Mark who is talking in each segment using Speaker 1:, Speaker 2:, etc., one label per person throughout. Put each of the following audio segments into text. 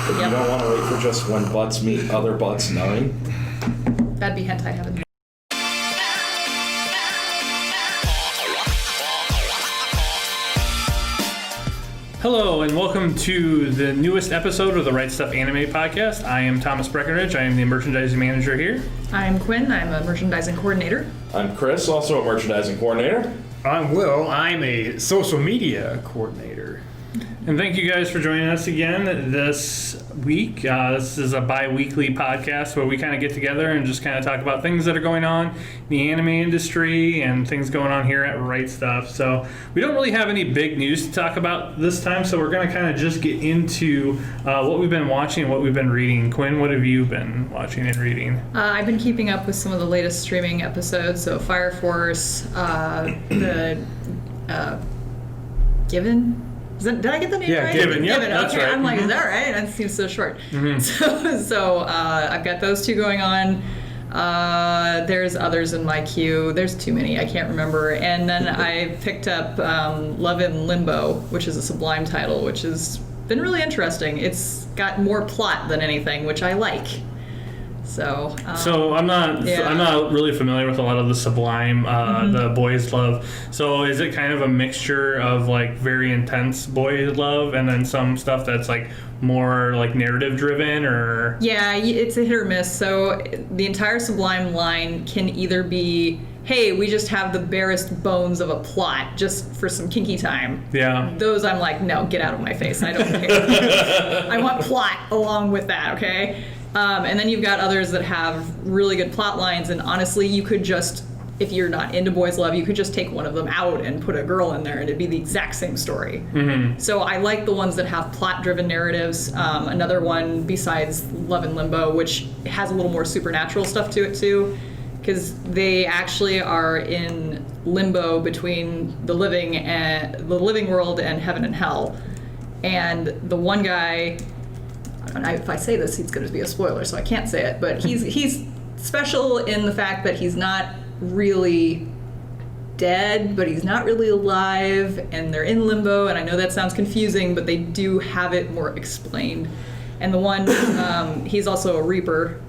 Speaker 1: But you don't want to wait for just when butts meet other butts 9.
Speaker 2: That'd be hentai heaven.
Speaker 3: Hello and welcome to the newest episode of the Right Stuf Anime Podcast. I am Thomas Breckenridge. I am the merchandising manager here.
Speaker 2: I'm Quinn. I'm a merchandising coordinator.
Speaker 1: I'm Chris, also a merchandising coordinator.
Speaker 4: I'm Will. I'm a social media coordinator.
Speaker 3: And thank you guys for joining us again this week. This is a bi-weekly podcast where we kind of get together and just kind of talk about things that are going on in the anime industry and things going on here at Right Stuf. So we don't really have any big news to talk about this time, so we're going to kind of just get into what we've been watching and what we've been reading. Quinn, what have you been watching and reading?
Speaker 2: I've been keeping up with some of the latest streaming episodes. So Fire Force, Given? Did I get the name right?
Speaker 3: Given, yeah, that's
Speaker 2: okay.
Speaker 3: right.
Speaker 2: I'm like, is that right? That seems so short. Mm-hmm. So I've got those two going on. There's others in my queue. There's too many. I can't remember. And then I picked up Love in Limbo, which is a Sublime title, which has been really interesting. It's got more plot than anything, which I like. So
Speaker 3: I'm not really familiar with a lot of the Sublime, the boys love. So is it kind of a mixture of like very intense boys love and then some stuff that's like more like narrative driven, or?
Speaker 2: Yeah, it's a hit or miss. So the entire Sublime line can either be, hey, we just have the barest bones of a plot just for some kinky time.
Speaker 3: Yeah.
Speaker 2: Those I'm like, no, get out of my face. I don't care. I want plot along with that, okay? And then you've got others that have really good plot lines, and honestly, you could just, if you're not into boys love, you could just take one of them out and put a girl in there and it'd be the exact same story. Mm-hmm. So I like the ones that have plot-driven narratives. Another one besides Love in Limbo, which has a little more supernatural stuff to it too, because they actually are in limbo between the living world and heaven and hell. And the one guy, if I say this, it's going to be a spoiler, so I can't say it, but he's special in the fact that he's not really dead, but he's not really alive, and they're in limbo, and I know that sounds confusing, but they do have it more explained. And the one, he's also a reaper,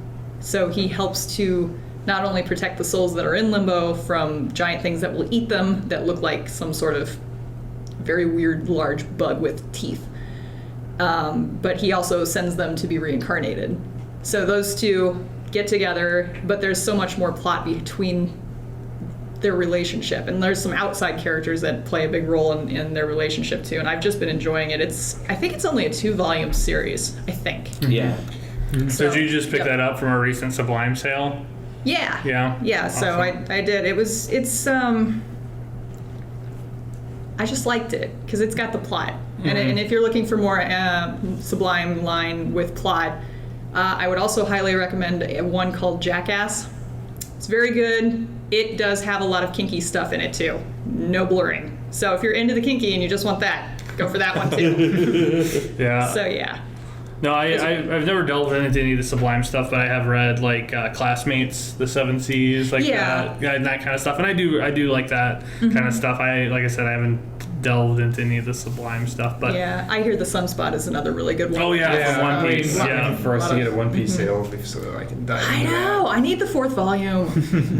Speaker 2: so he helps to not only protect the souls that are in limbo from giant things that will eat them, that look like some sort of very weird large bug with teeth, but he also sends them to be reincarnated. So those two get together, but there's so much more plot between their relationship, and there's some outside characters that play a big role in their relationship too, and I've just been enjoying it. I think it's only a 2-volume series, I think.
Speaker 1: Yeah.
Speaker 3: So did you just pick that up from a recent Sublime sale?
Speaker 2: Yeah.
Speaker 3: Yeah.
Speaker 2: So
Speaker 3: awesome.
Speaker 2: I did. It's I just liked it because it's got the plot. Mm-hmm. And if you're looking for more Sublime line with plot, I would also highly recommend one called Jackass. It's very good. It does have a lot of kinky stuff in it too. No blurring. So if you're into the kinky and you just want that, go for that one too.
Speaker 3: Yeah.
Speaker 2: So yeah.
Speaker 3: No, I've never delved into any of the Sublime stuff, but I have read like Classmates, the Seven Seas, like that kind of stuff, and I do like that kind of stuff. Like I said, I haven't delved into any of the Sublime stuff, but
Speaker 2: yeah, I hear the Sunspot is another really good one.
Speaker 3: Oh yeah, from One Piece.
Speaker 4: Yeah, for us to get a One Piece sale so I can dive into that.
Speaker 2: I know. I need the 4th volume.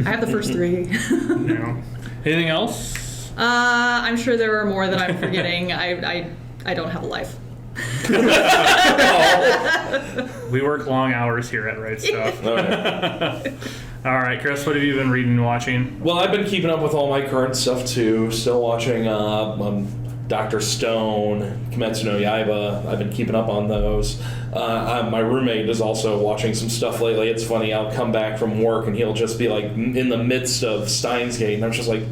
Speaker 2: I have the first 3.
Speaker 3: Yeah. Anything else?
Speaker 2: I'm sure there are more that I'm forgetting. I don't have a life.
Speaker 3: We work long hours here at Right Stuf. All right, Chris, what have you been reading and watching?
Speaker 1: Well, I've been keeping up with all my current stuff too. Still watching Dr. Stone, Kimetsu no Yaiba. I've been keeping up on those. My roommate is also watching some stuff lately. It's funny, I'll come back from work and he'll just be like in the midst of Steins Gate, and I'm just like,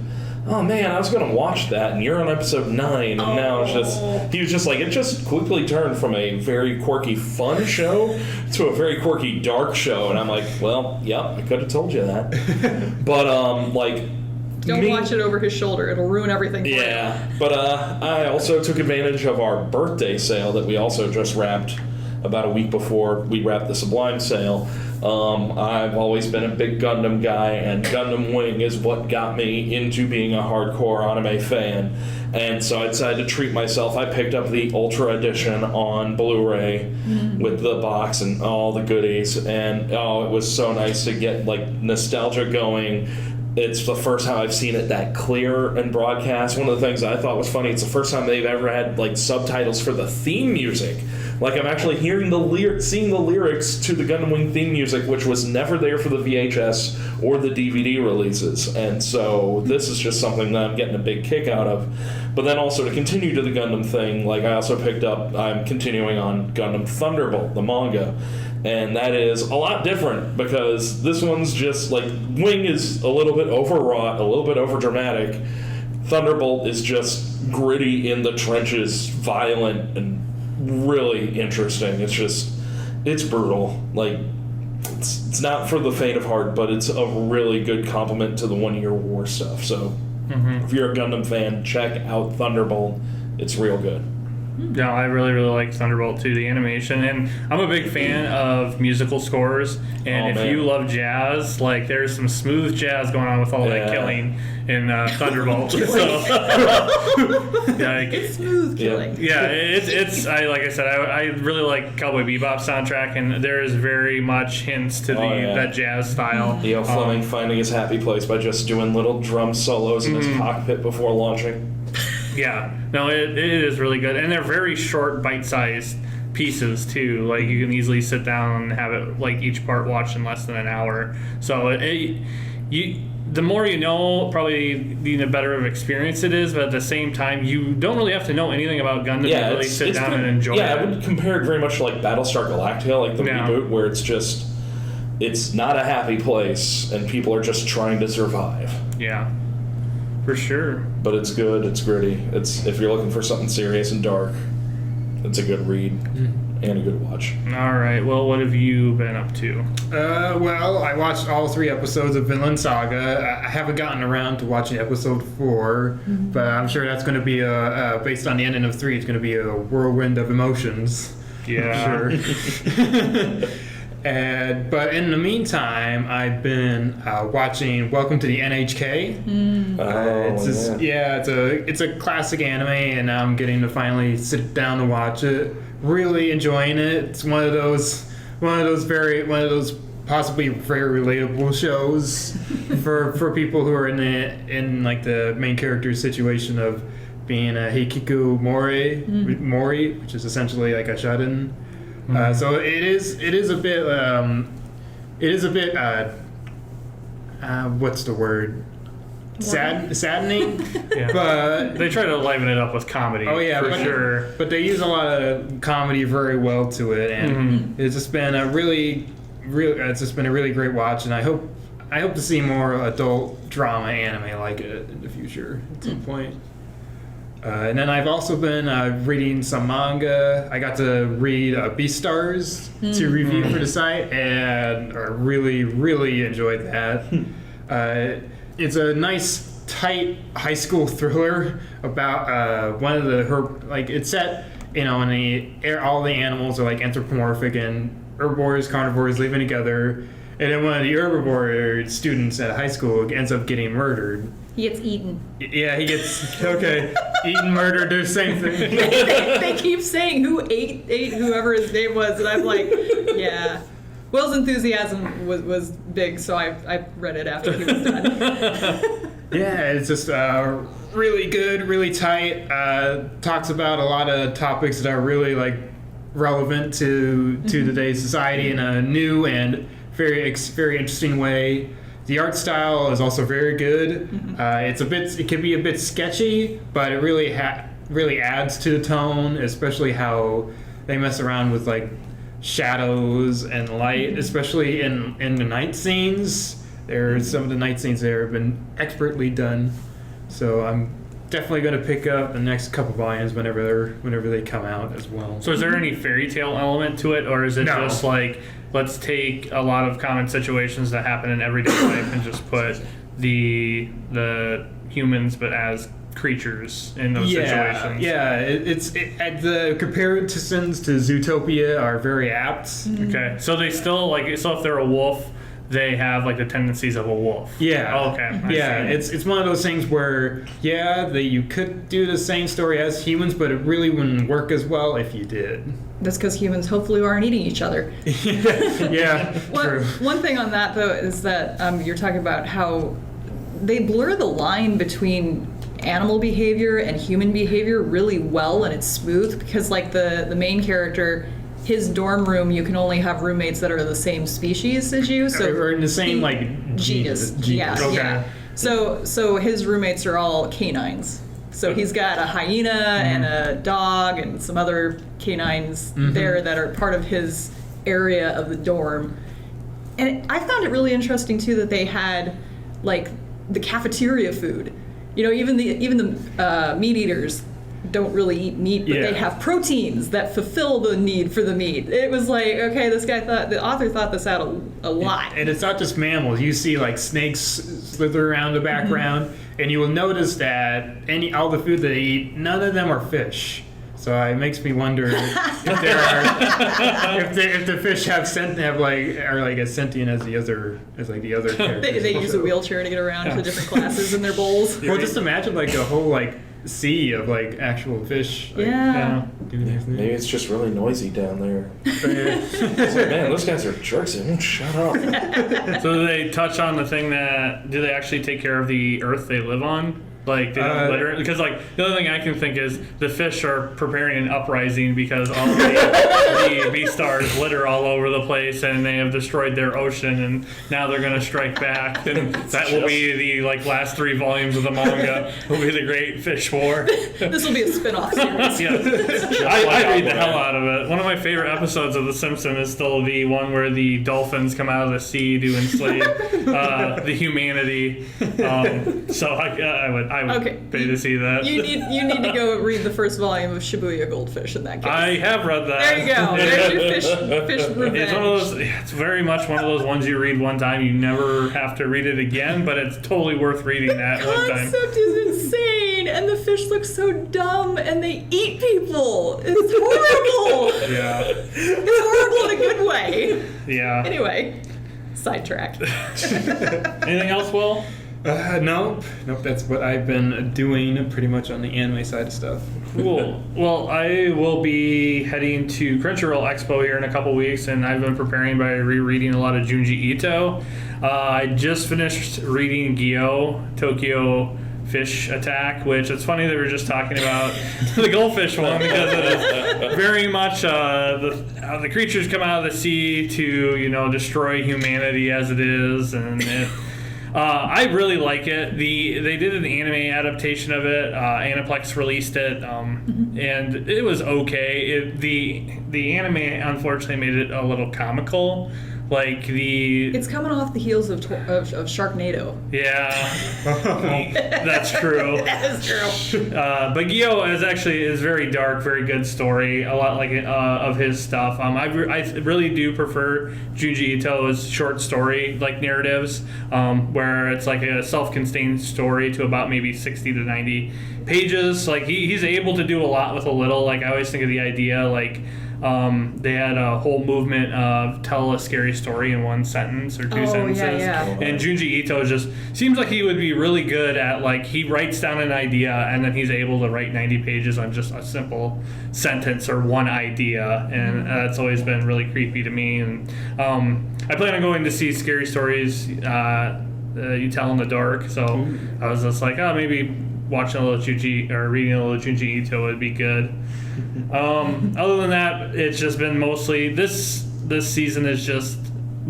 Speaker 1: oh man, I was going to watch that, and you're on episode 9, and now it's just, he was just like, it just quickly turned from a very quirky, fun show to a very quirky, dark show, and I'm like, well, yep, I could have told you that. But,
Speaker 2: Don't watch it over his shoulder. It'll ruin everything for you.
Speaker 1: Yeah, but I also took advantage of our birthday sale that we also just wrapped about a week before we wrapped the Sublime sale. I've always been a big Gundam guy, and Gundam Wing is what got me into being a hardcore anime fan. And so I decided to treat myself. I picked up the Ultra Edition on Blu-ray with the box and all the goodies, and it was so nice to get like nostalgia going. It's the first time I've seen it that clear and broadcast. One of the things I thought was funny, it's the first time they've ever had like subtitles for the theme music. Like I'm actually hearing seeing the lyrics to the Gundam Wing theme music, which was never there for the VHS or the DVD releases. And so this is just something that I'm getting a big kick out of. But then also to continue to the Gundam thing, like I'm continuing on Gundam Thunderbolt, the manga. And that is a lot different because this one's just like, Wing is a little bit overwrought, a little bit overdramatic. Thunderbolt is just gritty in the trenches, violent, and really interesting. It's brutal. Like, it's not for the faint of heart, but it's a really good compliment to the 1 Year War stuff. So if you're a Gundam fan, check out Thunderbolt. It's real good.
Speaker 3: No, I really, really like Thunderbolt too, the animation. And I'm a big fan of musical scores. And if you love jazz, like there's some smooth jazz going on with all that killing in Thunderbolt. It's
Speaker 2: smooth killing.
Speaker 3: Like I said, I really like Cowboy Bebop soundtrack, and there is very much hints to that jazz style.
Speaker 1: Theo Fleming finding his happy place by just doing little drum solos in his cockpit before launching.
Speaker 3: Yeah, no, it is really good, and they're very short, bite-sized pieces too. Like you can easily sit down and have it like each part watched in less than an hour. So the more you know, probably the better of experience it is. But at the same time, you don't really have to know anything about Gundam to really sit down and enjoy it.
Speaker 1: Yeah, I would compare it very much to like Battlestar Galactica, like the reboot, where it's not a happy place, and people are just trying to survive.
Speaker 3: Yeah. For sure.
Speaker 1: But it's good, it's gritty. If you're looking for something serious and dark, it's a good read and a good watch.
Speaker 3: All right, well, what have you been up to?
Speaker 4: Well, I watched all 3 episodes of Vinland Saga. I haven't gotten around to watching episode 4, but I'm sure that's going to be based on the ending of 3, it's going to be a whirlwind of emotions.
Speaker 3: Yeah.
Speaker 4: I'm sure. But in the meantime, I've been watching Welcome to the NHK. It's a classic anime, and I'm getting to finally sit down to watch it. Really enjoying it. It's one of those possibly very relatable shows for people who are in like the main character's situation of being a Heikiku Mori, which is essentially like a shut-in. So it is a bit what's the word? Saddening.
Speaker 3: Yeah.
Speaker 4: But
Speaker 3: they try to liven it up with comedy.
Speaker 4: Oh yeah,
Speaker 3: for sure.
Speaker 4: But they use a lot of comedy very well to it, and it's just been a really great watch, and I hope to see more adult drama anime like it in the future at some point. And then I've also been reading some manga. I got to read Beastars to review for the site, and I really, really enjoyed that. It's a nice, tight high school thriller about one of it's set, in all the animals are like anthropomorphic, and herbivores, carnivores living together, and then one of the herbivore students at high school ends up getting murdered.
Speaker 2: He gets eaten.
Speaker 4: Yeah, he gets eaten, murdered. They're the same thing.
Speaker 2: they keep saying who ate whoever his name was, and I'm like, yeah. Will's enthusiasm was big, so I read it after he was done.
Speaker 4: Yeah, it's just really good, really tight. Talks about a lot of topics that are really like relevant to today's society in a new and very interesting way. The art style is also very good. It can be a bit sketchy, but it really adds to the tone, especially how they mess around with like shadows and light, especially in the night scenes. Some of the night scenes there have been expertly done. So I'm definitely going to pick up the next couple volumes whenever they come out as well.
Speaker 3: So is there any fairy tale element to it, or is it just like, let's take a lot of common situations that happen in everyday life and just put the humans but as creatures in those
Speaker 4: Yeah,
Speaker 3: situations.
Speaker 4: yeah. The comparisons to Zootopia are very apt.
Speaker 3: Okay, so they still so if they're a wolf, they have like the tendencies of a wolf.
Speaker 4: Yeah.
Speaker 3: Oh, okay. I see.
Speaker 4: It's one of those things where you could do the same story as humans, but it really wouldn't work as well if you did.
Speaker 2: That's because humans hopefully aren't eating each other.
Speaker 4: Yeah. True.
Speaker 2: One thing on that though is that you're talking about how they blur the line between animal behavior and human behavior really well, and it's smooth because like the main character, his dorm room, you can only have roommates that are the same species as you, so
Speaker 4: or in the same genus.
Speaker 2: Yeah,
Speaker 3: Okay.
Speaker 2: yeah. So his roommates are all canines. So he's got a hyena and a dog and some other canines there that are part of his area of the dorm. And I found it really interesting too that they had like the cafeteria food. You know, even the meat eaters don't really eat meat, but they have proteins that fulfill the need for the meat. It was like, okay, the author thought this out a lot.
Speaker 4: And it's not just mammals. You see like snakes slither around the background, and you will notice that all the food they eat, none of them are fish. So it makes me wonder if the fish are as sentient as the other characters.
Speaker 2: They use a wheelchair to get around to the different classes in their bowls.
Speaker 4: Well, just imagine like a whole sea of actual fish.
Speaker 1: Maybe it's just really noisy down there. It's like, man, those guys are jerks. They won't shut up.
Speaker 3: So do they touch on the thing do they actually take care of the earth they live on? Like, they don't litter? Because, the other thing I can think is the fish are preparing an uprising because all the beastars litter all over the place and they have destroyed their ocean, and now they're going to strike back. And that will be the, last 3 volumes of the manga will be the Great Fish War.
Speaker 2: This will be a spin-off series.
Speaker 3: Yeah. I read the hell out of it. One of my favorite episodes of The Simpsons is still the one where the dolphins come out of the sea to enslave the humanity. So I would pay to see that.
Speaker 2: You need to go read the first volume of Shibuya Goldfish in that case.
Speaker 3: I have read that.
Speaker 2: There you go. There's your fish revenge.
Speaker 3: It's one of those. It's very much one of those ones you read one time, you never have to read it again. But it's totally worth reading that one time.
Speaker 2: The concept is insane, and the fish look so dumb, and they eat people. It's horrible.
Speaker 3: Yeah.
Speaker 2: It's horrible in a good way.
Speaker 3: Yeah.
Speaker 2: Anyway, sidetracked.
Speaker 3: Anything else, Will?
Speaker 4: Nope. That's what I've been doing pretty much on the anime side of stuff.
Speaker 3: Cool. Well, I will be heading to Crunchyroll Expo here in a couple weeks, and I've been preparing by rereading a lot of Junji Ito. I just finished reading Gyo, Tokyo Fish Attack, which it's funny that we were just talking about the goldfish one because it is very much the creatures come out of the sea to destroy humanity as it is, and I really like it. They did an anime adaptation of it. Aniplex released it, and it was okay. The anime unfortunately made it a little comical. It's
Speaker 2: coming off the heels of Sharknado.
Speaker 3: Yeah, that's true.
Speaker 2: That is true.
Speaker 3: But Gyo is very dark, very good story. A lot of his stuff. I really do prefer Junji Ito's short story narratives, where it's like a self-contained story to about maybe 60 to 90 pages. He's able to do a lot with a little. I always think of the idea they had a whole movement of tell a scary story in one sentence or two sentences.
Speaker 2: Yeah.
Speaker 3: And Junji Ito just seems like he would be really good at he writes down an idea and then he's able to write 90 pages on just a simple sentence or one idea, and that's always been really creepy to me. And I plan on going to see Scary Stories You Tell in the Dark, so I was just maybe watching a little Junji or reading a little Junji Ito would be good. Other than that, it's just been mostly this season has just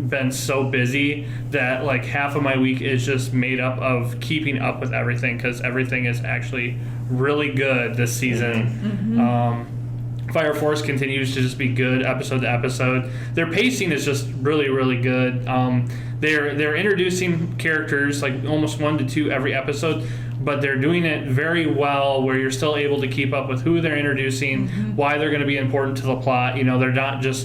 Speaker 3: been so busy that half of my week is just made up of keeping up with everything, because everything is actually really good this season. Fire Force continues to just be good episode to episode. Their pacing is just really, really good. They're introducing characters almost 1 to 2 every episode, but they're doing it very well where you're still able to keep up with who they're introducing, why they're going to be important to the plot. They're not just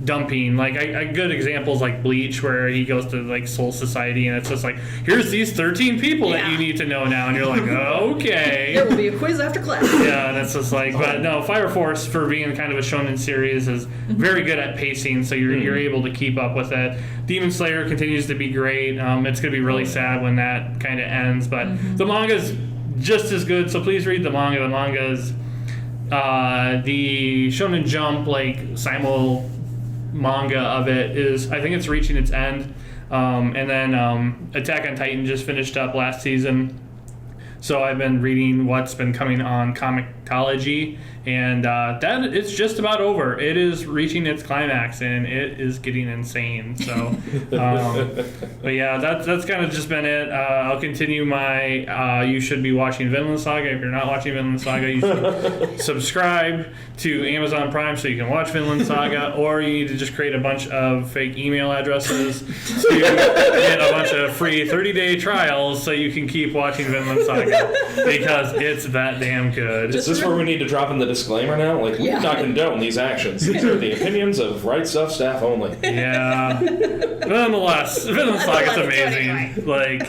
Speaker 3: dumping. Like a good example is like Bleach, where he goes to like Soul Society, and it's just like, here's these 13 people that you need to know now, and you're like, okay.
Speaker 2: There will be a quiz after class.
Speaker 3: Yeah, and it's just like, but no, Fire Force, for being kind of a shonen series, is very good at pacing, so you're able to keep up with it. Demon Slayer continues to be great. It's going to be really sad when that kind of ends, but the manga's just as good, so please read the manga. The manga is the Shonen Jump like simul manga of it is, I think it's reaching its end, and then Attack on Titan just finished up last season, so I've been reading what's been coming on Comicology, and that it's just about over. It is reaching its climax, and it is getting insane. So, but yeah, that's kind of just been it. I'll continue my. You should be watching Vinland Saga. If you're not watching Vinland Saga, you should subscribe to Amazon Prime so you can watch Vinland Saga, or you need to just create a bunch of fake email addresses to get a bunch of free 30-day trials so you can keep watching Vinland Saga, because it's that damn good.
Speaker 1: Is this where we need to drop in the disclaimer now? Like, we do not condone these actions. These are the opinions of Right Stuf staff only.
Speaker 3: Yeah. Nonetheless, Vinland Saga is amazing. Like,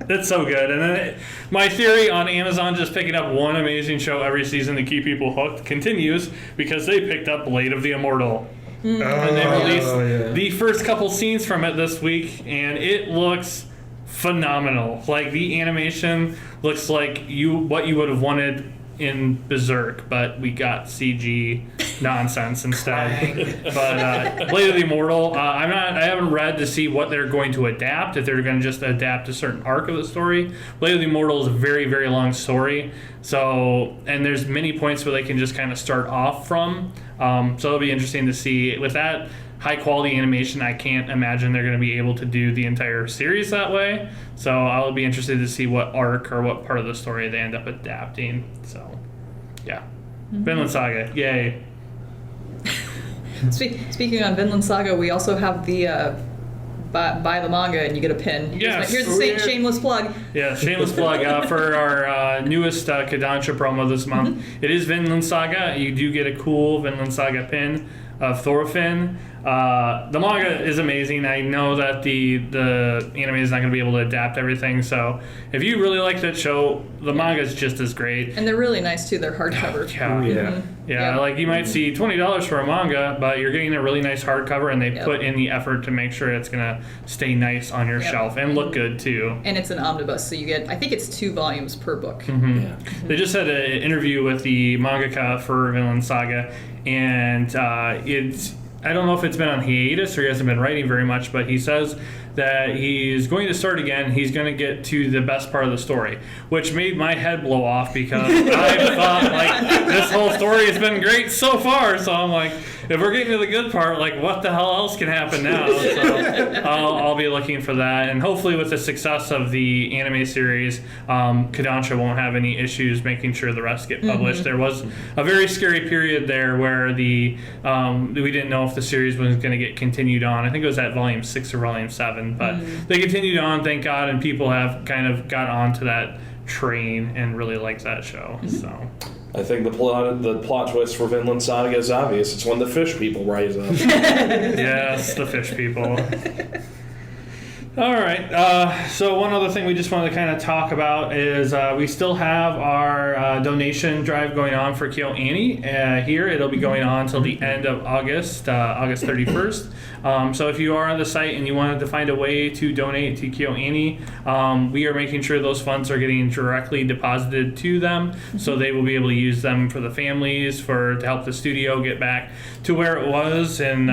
Speaker 3: it's so good. And then my theory on Amazon just picking up one amazing show every season to keep people hooked continues, because they picked up Blade of the Immortal. And they released the first couple scenes from it this week, and it looks phenomenal. Like, the animation looks like what you would have wanted in Berserk, but we got CG nonsense instead. But Blade of the Immortal, I haven't read to see what they're going to adapt, if they're going to just adapt a certain arc of the story. Blade of the Immortal is a very, very long story, so, and there's many points where they can just kind of start off from, so it'll be interesting to see. With that high quality animation, I can't imagine they're going to be able to do the entire series that way. So I'll be interested to see what arc or what part of the story they end up adapting. So, yeah. Vinland Saga, yay.
Speaker 2: Speaking on Vinland Saga, we also have the buy the manga and you get a pin. Here's the shameless plug.
Speaker 3: Yeah, shameless plug for our newest Kodansha promo this month. It is Vinland Saga. You do get a cool Vinland Saga pin of Thorfinn. The manga is amazing. I know that the anime is not going to be able to adapt everything, so if you really like that show, the manga is just as great.
Speaker 2: And they're really nice too. They're hardcover.
Speaker 3: Yeah, like you might see $20 for a manga, but you're getting a really nice hardcover, and they put in the effort to make sure it's going to stay nice on your shelf and look good too.
Speaker 2: And it's an omnibus, so you get, I think it's 2 volumes per book.
Speaker 3: They just had an interview with the mangaka for Vinland Saga, and I don't know if it's been on hiatus or he hasn't been writing very much, but he says that he's going to start again. He's going to get to the best part of the story, which made my head blow off, because I thought, like, this whole story has been great so far. So I'm like, if we're getting to the good part, like, what the hell else can happen now? So I'll be looking for that. And hopefully with the success of the anime series, Kodansha won't have any issues making sure the rest get published. There was a very scary period there where we didn't know if the series was going to get continued on. I think it was at volume 6 or volume 7, but they continued on, thank God, and people have kind of got onto that train and really like that show. So
Speaker 1: I think the plot twist for Vinland Saga is obvious. It's when the fish people rise up.
Speaker 3: Yes, the fish people. All right. So one other thing we just wanted to kind of talk about is we still have our donation drive going on for Kyo Annie here. It'll be going on till the end of August, August 31st. So if you are on the site and you wanted to find a way to donate to Kyo Annie, we are making sure those funds are getting directly deposited to them, so they will be able to use them for the families, to help the studio get back to where it was. And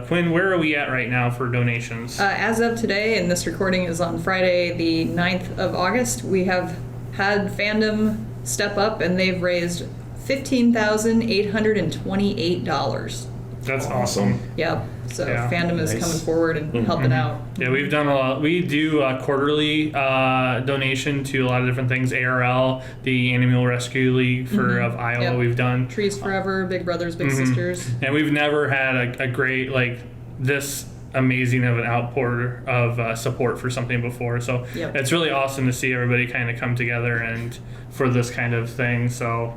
Speaker 3: Quinn, where are we at right now for donations?
Speaker 2: As of today, and this recording is on Friday the 9th of August, we have had Fandom step up and they've raised $15,828.
Speaker 3: That's awesome.
Speaker 2: Yep. So Fandom is
Speaker 4: nice.
Speaker 2: coming forward and helping out.
Speaker 3: Yeah, we've done a lot. We do a quarterly donation to a lot of different things. ARL, the Animal Rescue League of Iowa, we've done.
Speaker 2: Trees Forever, Big Brothers, Big Sisters.
Speaker 3: And we've never had a great, like, this amazing of an outpour of support for something before. So
Speaker 2: Yep.
Speaker 3: it's really awesome to see everybody kind of come together and for this kind of thing. So,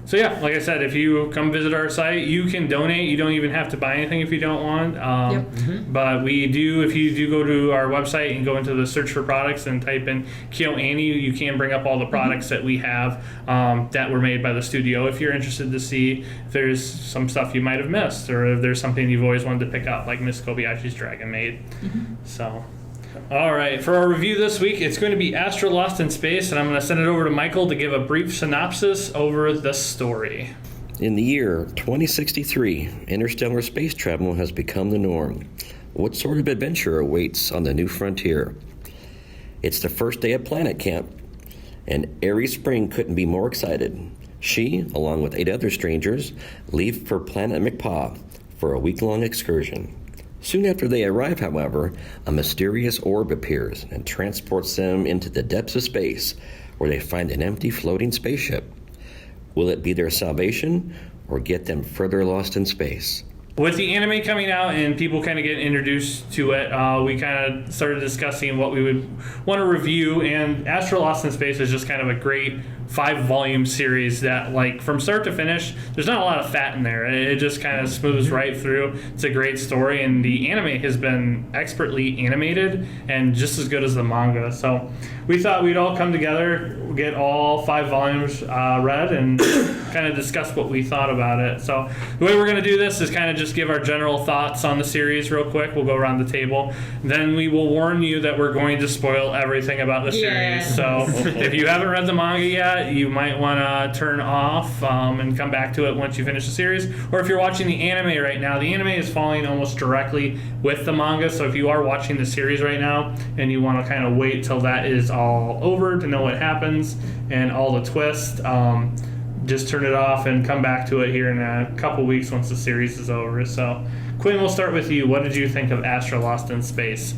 Speaker 3: so yeah, like I said, if you come visit our site, you can donate. You don't even have to buy anything if you don't want. But we do, if you do go to our website and go into the search for products and type in KyoAni, you can bring up all the products that we have that were made by the studio. If you're interested to see if there's some stuff you might have missed, or if there's something you've always wanted to pick up, like Miss Kobayashi's Dragon Maid. So, all right, for our review this week, it's going to be Astra Lost in Space, and I'm going to send it over to Michael to give a brief synopsis over the story.
Speaker 5: In the year 2063, interstellar space travel has become the norm. What sort of adventure awaits on the new frontier? It's the first day of planet camp, and Aries Spring couldn't be more excited. She, along with 8 other strangers, leave for planet McPaw for a week-long excursion. Soon after they arrive, however, a mysterious orb appears and transports them into the depths of space, where they find an empty floating spaceship. Will it be their salvation, or get them further lost in space?
Speaker 3: With the anime coming out and people kind of getting introduced to it, we kind of started discussing what we would want to review, and Astra Lost in Space is just kind of a great 5-volume series that, like, from start to finish, there's not a lot of fat in there. It just kind of smooths right through. It's a great story, and the anime has been expertly animated and just as good as the manga. So we thought we'd all come together, get all 5 volumes read, and kind of discuss what we thought about it. So the way we're going to do this is kind of just give our general thoughts on the series real quick. We'll go around the table. Then we will warn you that we're going to spoil everything about the series. So if you haven't read the manga yet, you might want to turn off and come back to it once you finish the series. Or if you're watching the anime right now, the anime is following almost directly with the manga. So if you are watching the series right now and you want to kind of wait till that is all over to know what happens and all the twists, just turn it off and come back to it here in a couple weeks once the series is over. So, Quinn, we'll start with you. What did you think of Astra Lost in Space?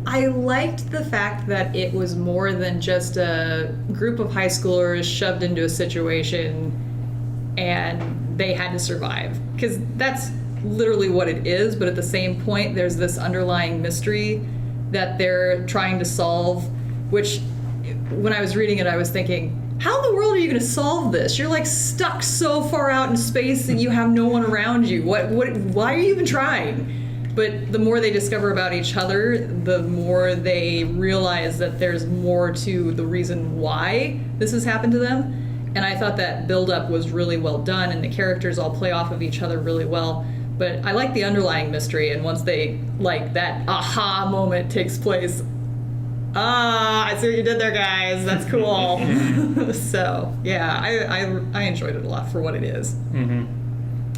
Speaker 2: I liked the fact that it was more than just a group of high schoolers shoved into a situation and they had to survive. Because that's literally what it is, but at the same point, there's this underlying mystery that they're trying to solve, which, when I was reading it, I was thinking, how in the world are you going to solve this? You're like stuck so far out in space and you have no one around you. Why are you even trying? But the more they discover about each other, the more they realize that there's more to the reason why this has happened to them. And I thought that build-up was really well done, and the characters all play off of each other really well. But I like the underlying mystery, and once they, like, that aha moment takes place, I see what you did there, guys. That's cool. So, yeah, I enjoyed it a lot for what it is.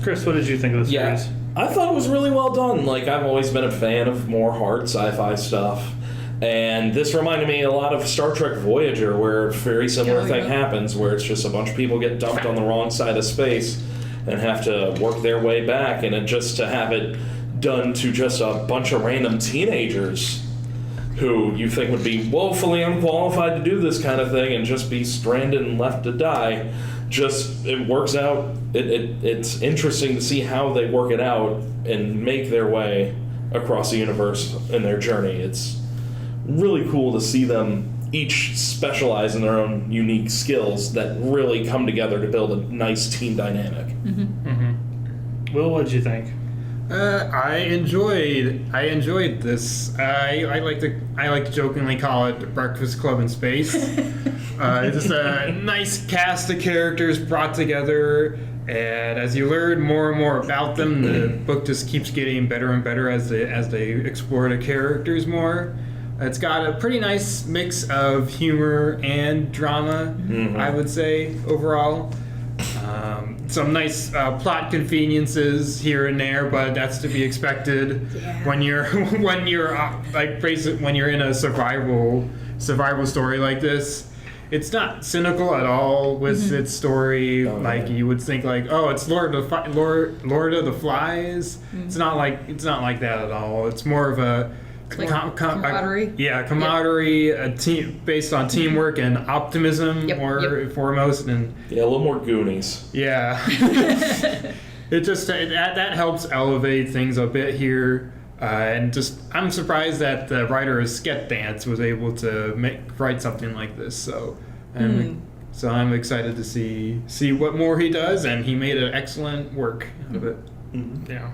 Speaker 3: Chris, what did you think of the series?
Speaker 1: I thought it was really well done. Like, I've always been a fan of more hard sci-fi stuff. And this reminded me a lot of Star Trek Voyager, where a very similar thing happens, where it's just a bunch of people get dumped on the wrong side of space and have to work their way back. And just to have it done to just a bunch of random teenagers who you think would be woefully unqualified to do this kind of thing and just be stranded and left to die, just, it works out. It's interesting to see how they work it out and make their way across the universe in their journey. It's really cool to see them each specialize in their own unique skills that really come together to build a nice team dynamic.
Speaker 3: Will, what did you think?
Speaker 4: I enjoyed this. I like to jokingly call it Breakfast Club in Space. It's just a nice cast of characters brought together, and as you learn more and more about them, the book just keeps getting better and better as they explore the characters more. It's got a pretty nice mix of humor and drama, I would say, overall. Some nice plot conveniences here and there, but that's to be expected when you're in a survival story like this. It's not cynical at all with its story. Like you would think, like, oh, it's Lord of the Flies. It's not like that at all. It's more of a
Speaker 2: camaraderie.
Speaker 4: Camaraderie, a team based on teamwork and optimism, foremost, and
Speaker 1: a little more Goonies.
Speaker 4: Yeah, it just that helps elevate things a bit here. And just, I'm surprised that the writer of Sketch Dance was able to write something like this. So I'm excited to see what more he does, and he made an excellent work out of it.
Speaker 3: Yeah.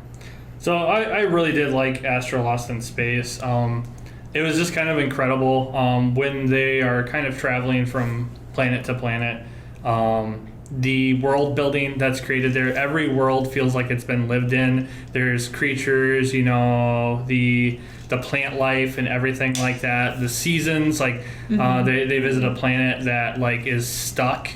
Speaker 3: So I really did like Astra Lost in Space. It was just kind of incredible when they are kind of traveling from planet to planet. The world building that's created there, every world feels like it's been lived in. There's creatures, you know, the plant life and everything like that. The seasons, like they visit a planet that like is stuck.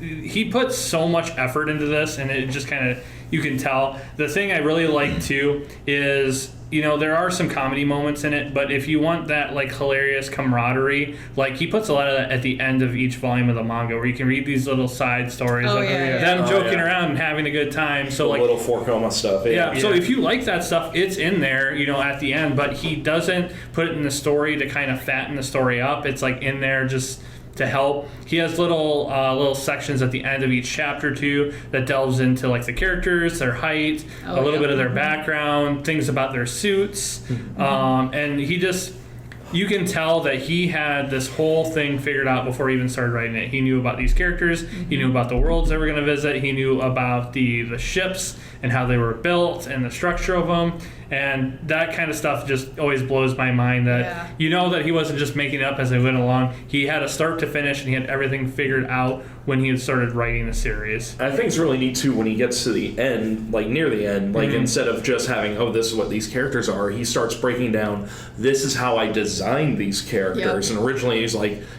Speaker 3: He puts so much effort into this, and it just kind of, you can tell. The thing I really like too is, you know, there are some comedy moments in it, but if you want that like hilarious camaraderie, like he puts a lot of that at the end of each volume of the manga, where you can read these little side stories of them joking around and having a good time. So like
Speaker 1: little 4-koma stuff.
Speaker 3: So if you like that stuff, it's in there, you know, at the end, but he doesn't put it in the story to kind of fatten the story up. It's like in there just to help. He has little sections at the end of each chapter too that delves into like the characters, their height, a little bit of their background, things about their suits, and he just, you can tell that he had this whole thing figured out before he even started writing it. He knew about these characters, he knew about the worlds they were going to visit, he knew about the ships and how they were built and the structure of them, and that kind of stuff just always blows my mind that you know that he wasn't just making it up as they went along. He had a start to finish, and he had everything figured out when he had started writing the series.
Speaker 1: I think it's really neat too when he gets to the end, like near the end, like instead of just having, oh, this is what these characters are, he starts breaking down, this is how I designed these characters. And originally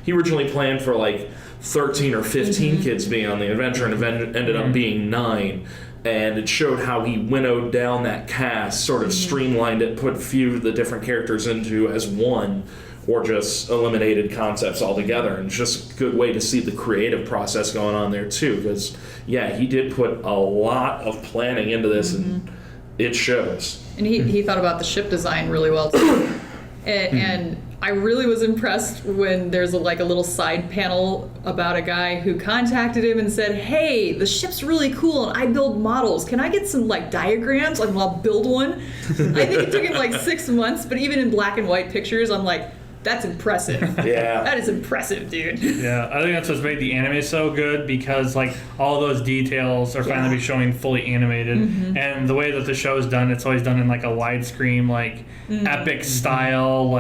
Speaker 1: he originally planned for like 13 or 15 kids being on the adventure, and ended up being 9. And it showed how he winnowed down that cast, sort of streamlined it, put a few of the different characters into as one, or just eliminated concepts altogether. And it's just a good way to see the creative process going on there too, because he did put a lot of planning into this, and it shows.
Speaker 2: And he thought about the ship design really well too. And I really was impressed when there's a little side panel about a guy who contacted him and said, hey, the ship's really cool and I build models. Can I get some diagrams? I'll build one. I think it took him 6 months, but even in black and white pictures, I'm like, that's impressive.
Speaker 1: Yeah.
Speaker 2: That is impressive, dude.
Speaker 3: Yeah, I think that's what's made the anime so good, because all those details are finally showing fully animated. And the way that the show is done, it's always done in a widescreen, epic style,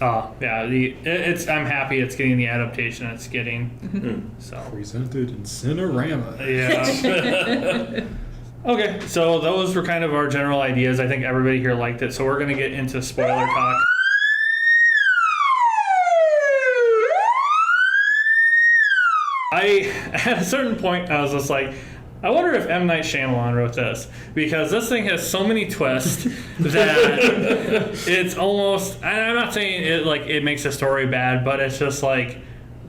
Speaker 3: it's. I'm happy it's getting the adaptation it's getting. So
Speaker 4: Presented in Cinerama.
Speaker 3: Yeah. Okay, so those were kind of our general ideas. I think everybody here liked it, so we're going to get into spoiler talk. At a certain point, I was just like, I wonder if M. Night Shyamalan wrote this, because this thing has so many twists that it's almost, I'm not saying it makes the story bad, but it's just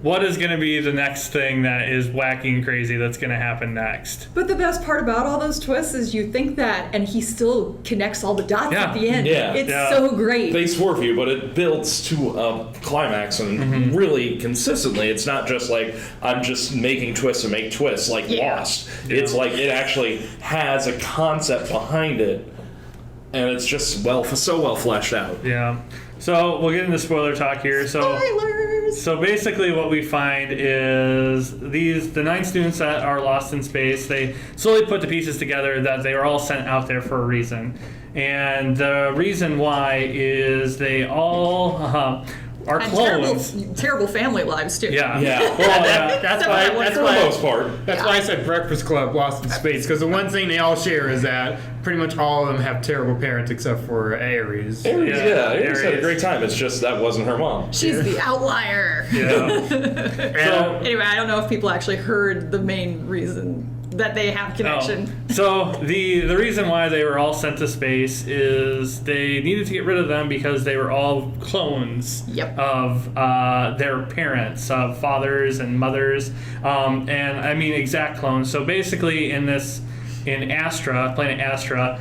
Speaker 3: what is going to be the next thing that is wacky and crazy that's going to happen next?
Speaker 2: But the best part about all those twists is you think that, and he still connects all the dots at the end.
Speaker 1: Yeah.
Speaker 2: It's so great.
Speaker 1: They swerve you, but it builds to a climax, and really consistently. It's not just I'm just making twists to make twists Lost.
Speaker 3: Yeah.
Speaker 1: It's it actually has a concept behind it, and it's just so well fleshed out.
Speaker 3: Yeah. So we'll get into spoiler talk here.
Speaker 2: Spoilers!
Speaker 3: So basically what we find is the 9 students that are lost in space, they slowly put the pieces together that they are all sent out there for a reason. And the reason why is they all are clones.
Speaker 2: Terrible family lives too.
Speaker 3: Yeah.
Speaker 1: Yeah.
Speaker 3: Well,
Speaker 4: That's why
Speaker 1: For the most part.
Speaker 4: That's why I said Breakfast Club Lost in Space, because the one thing they all share is that pretty much all of them have terrible parents except for Ares.
Speaker 1: Ares had a
Speaker 3: Ares.
Speaker 1: great time. It's just that wasn't her mom.
Speaker 2: She's the outlier.
Speaker 3: Yeah. So,
Speaker 2: Anyway, I don't know if people actually heard the main reason that they have connection.
Speaker 3: So the reason why they were all sent to space is they needed to get rid of them because they were all clones of their parents, fathers and mothers, and I mean exact clones. So basically in Astra, planet Astra,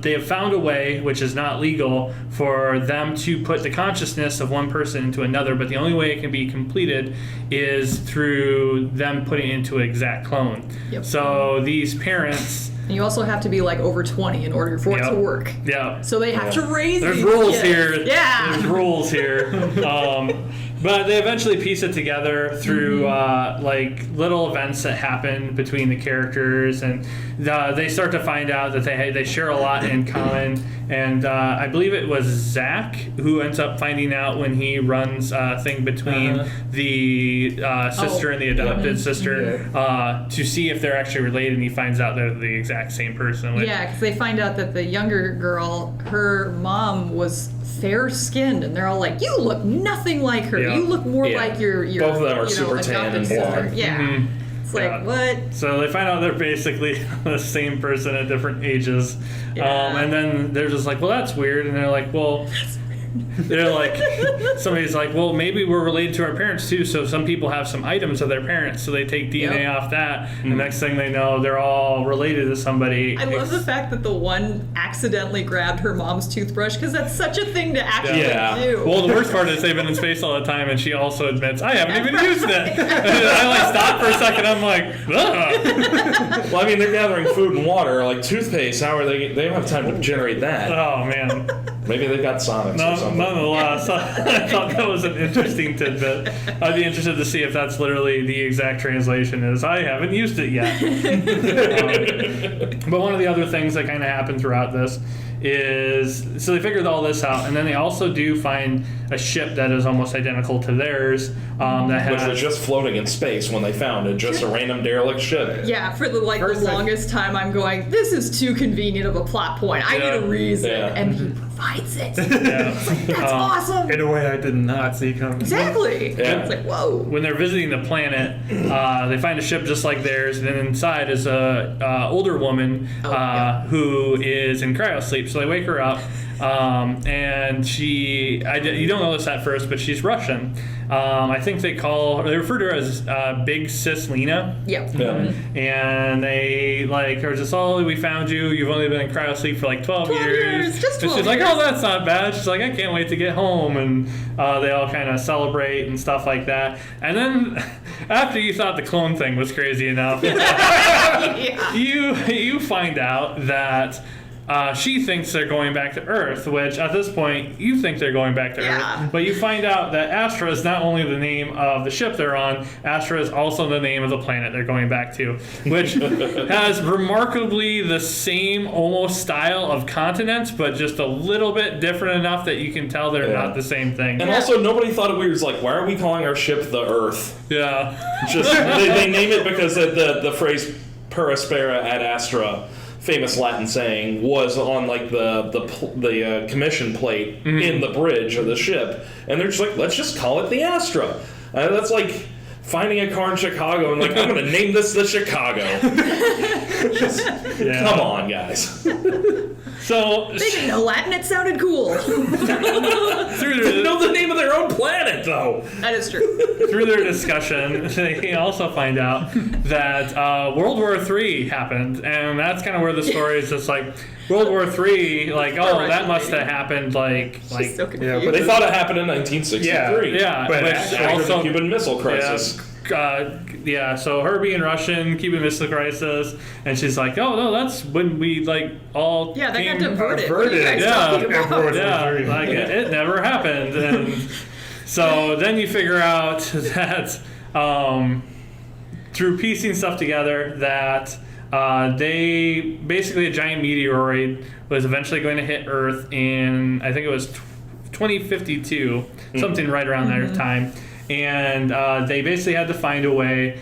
Speaker 3: they have found a way, which is not legal, for them to put the consciousness of one person into another, but the only way it can be completed is through them putting it into an exact clone. So these parents
Speaker 2: And you also have to be like over 20 in order for it to work.
Speaker 3: Yeah.
Speaker 2: So they have to raise
Speaker 3: There's
Speaker 2: these
Speaker 3: rules
Speaker 2: kids.
Speaker 3: here.
Speaker 2: Yeah.
Speaker 3: There's rules here. But they eventually piece it together through like little events that happen between the characters, and they start to find out that they share a lot in common. And I believe it was Zach who ends up finding out when he runs a thing between the sister and the adopted sister to see if they're actually related, and he finds out they're the exact same person.
Speaker 2: Yeah, because they find out that the younger girl, her mom was fair-skinned, and they're all like, "You look nothing like her.
Speaker 3: Yeah.
Speaker 2: You look more
Speaker 1: Yeah.
Speaker 2: like your
Speaker 1: Both of them are super
Speaker 2: adopted
Speaker 1: tan and
Speaker 2: sister."
Speaker 1: blonde.
Speaker 2: Yeah. It's like, what?
Speaker 3: So they find out they're basically the same person at different ages.
Speaker 2: Yeah.
Speaker 3: And then they're just like, well, that's weird. And they're like, well, they're like, somebody's like, well, maybe we're related to our parents too. So some people have some items of their parents. So they take DNA off that. And the next thing they know, they're all related to somebody.
Speaker 2: I love the fact that the one accidentally grabbed her mom's toothbrush, because that's such a thing to actually do.
Speaker 3: Well, the worst part is they've been in space all the time, and she also admits, I haven't even used it. And I like stop for a second. I'm like, ugh.
Speaker 1: Well, I mean, they're gathering food and water, like toothpaste. How are they? They don't have time to generate that.
Speaker 3: Oh man.
Speaker 1: Maybe they've got Sonics or something.
Speaker 3: Nonetheless, I thought that was an interesting tidbit. I'd be interested to see if that's literally the exact translation is, I haven't used it yet. But one of the other things that kind of happened throughout this is, so they figured all this out, and then they also do find a ship that is almost identical to theirs, that has...
Speaker 1: Which was just floating in space when they found it, just a random derelict ship.
Speaker 2: Yeah, for the longest time, I'm going, this is too convenient of a plot point. I need a reason, and he provides it. It's like, that's awesome.
Speaker 4: In a way I did not see coming.
Speaker 2: Exactly.
Speaker 1: Yeah.
Speaker 2: It's like, whoa.
Speaker 3: When they're visiting the planet, they find a ship just like theirs, and then inside is a older woman who is in cryosleep. So they wake her up, and you don't know this at first, but she's Russian. I think they refer to her as Big Sis Lena.
Speaker 2: Yep.
Speaker 1: Yeah.
Speaker 3: And they are just, oh, we found you. You've only been in cryosleep for like 12 years.
Speaker 2: Just 12
Speaker 3: and she's like, oh, that's not bad. She's like, I can't wait to get home. And they all kind of celebrate and stuff like that. And then after you thought the clone thing was crazy enough, you find out that she thinks they're going back to Earth, which at this point you think they're going back to Earth, but you find out that Astra is not only the name of the ship they're on, Astra is also the name of the planet they're going back to, which has remarkably the same almost style of continents, but just a little bit different enough that you can tell they're not the same thing.
Speaker 1: And also, nobody thought it weird. It's like, why are we calling our ship the Earth?
Speaker 3: Yeah.
Speaker 1: Just they name it because the phrase "per aspera ad astra," famous Latin saying, was on like the commission plate in the bridge of the ship, and they're just like, let's just call it the Astra. That's like finding a car in Chicago and like, I'm going to name this the Chicago. Come on, guys.
Speaker 3: So
Speaker 2: They didn't know Latin. It sounded cool.
Speaker 1: They know the name of their own planet, though.
Speaker 2: That is true.
Speaker 3: through their discussion, they also find out that World War III happened, and that's kind of where the story is just like, World War III, like, oh, that must have happened, like
Speaker 2: She's so confused.
Speaker 1: But they thought it happened in 1963.
Speaker 3: yeah,
Speaker 4: But
Speaker 3: which
Speaker 1: After the
Speaker 3: also,
Speaker 1: Cuban Missile Crisis.
Speaker 3: so her being Russian, Cuban Missile Crisis, and she's like, oh no, that's when we like all
Speaker 2: Yeah, that
Speaker 3: came
Speaker 2: got diverted. What are you guys talking about?
Speaker 3: yeah, like it never happened, and so then you figure out that through piecing stuff together that they basically, a giant meteoroid was eventually going to hit Earth in, I think it was 2052, something right around that time, and they basically had to find a way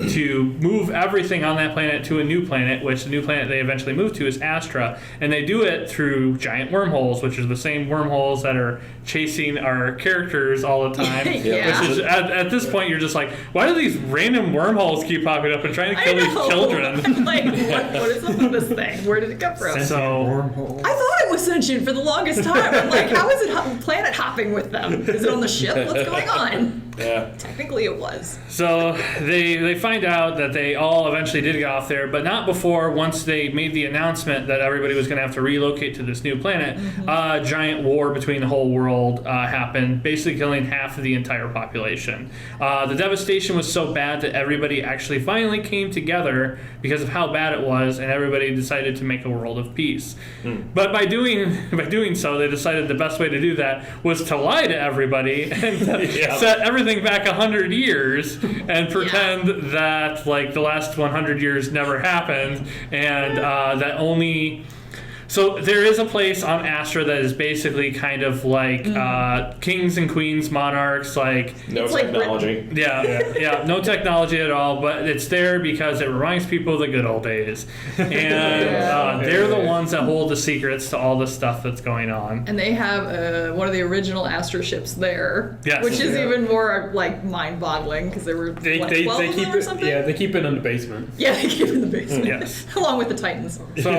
Speaker 3: to move everything on that planet to a new planet, which the new planet they eventually moved to is Astra. And they do it through giant wormholes, which are the same wormholes that are chasing our characters all the time.
Speaker 2: Yeah.
Speaker 3: Which is, at this point, you're just like, why do these random wormholes keep popping up and trying to kill these children?
Speaker 2: I'm like, what is up with this thing? Where did it come from?
Speaker 3: So
Speaker 4: Wormhole.
Speaker 2: I thought it was sentient for the longest time. I'm like, how is it planet hopping with them? Is it on the ship? What's going on?
Speaker 1: Yeah.
Speaker 2: Technically, it was.
Speaker 3: So they find out that they all eventually did get off there, but not before, once they made the announcement that everybody was going to have to relocate to this new planet, a giant war between the whole world happened, basically killing half of the entire population. The devastation was so bad that everybody actually finally came together because of how bad it was, and everybody decided to make a world of peace. But by doing so, they decided the best way to do that was to lie to everybody and set everything back 100 years and pretend that like the last 100 years never happened, and that only. So there is a place on Astra that is basically kind of like kings and queens, monarchs, like
Speaker 1: No
Speaker 2: It's like
Speaker 1: technology.
Speaker 3: no technology at all, but it's there because it reminds people of the good old days, and they're the ones that hold the secrets to all the stuff that's going on.
Speaker 2: And they have one of the original Astra ships there,
Speaker 3: Yes.
Speaker 2: which is even more like mind-boggling because there were
Speaker 4: They
Speaker 2: 12 of
Speaker 4: keep
Speaker 2: them or
Speaker 4: it.
Speaker 2: something.
Speaker 4: Yeah, they keep it in the basement.
Speaker 2: Yeah, they keep it in the basement.
Speaker 3: Yes.
Speaker 2: Along with the Titans.
Speaker 3: So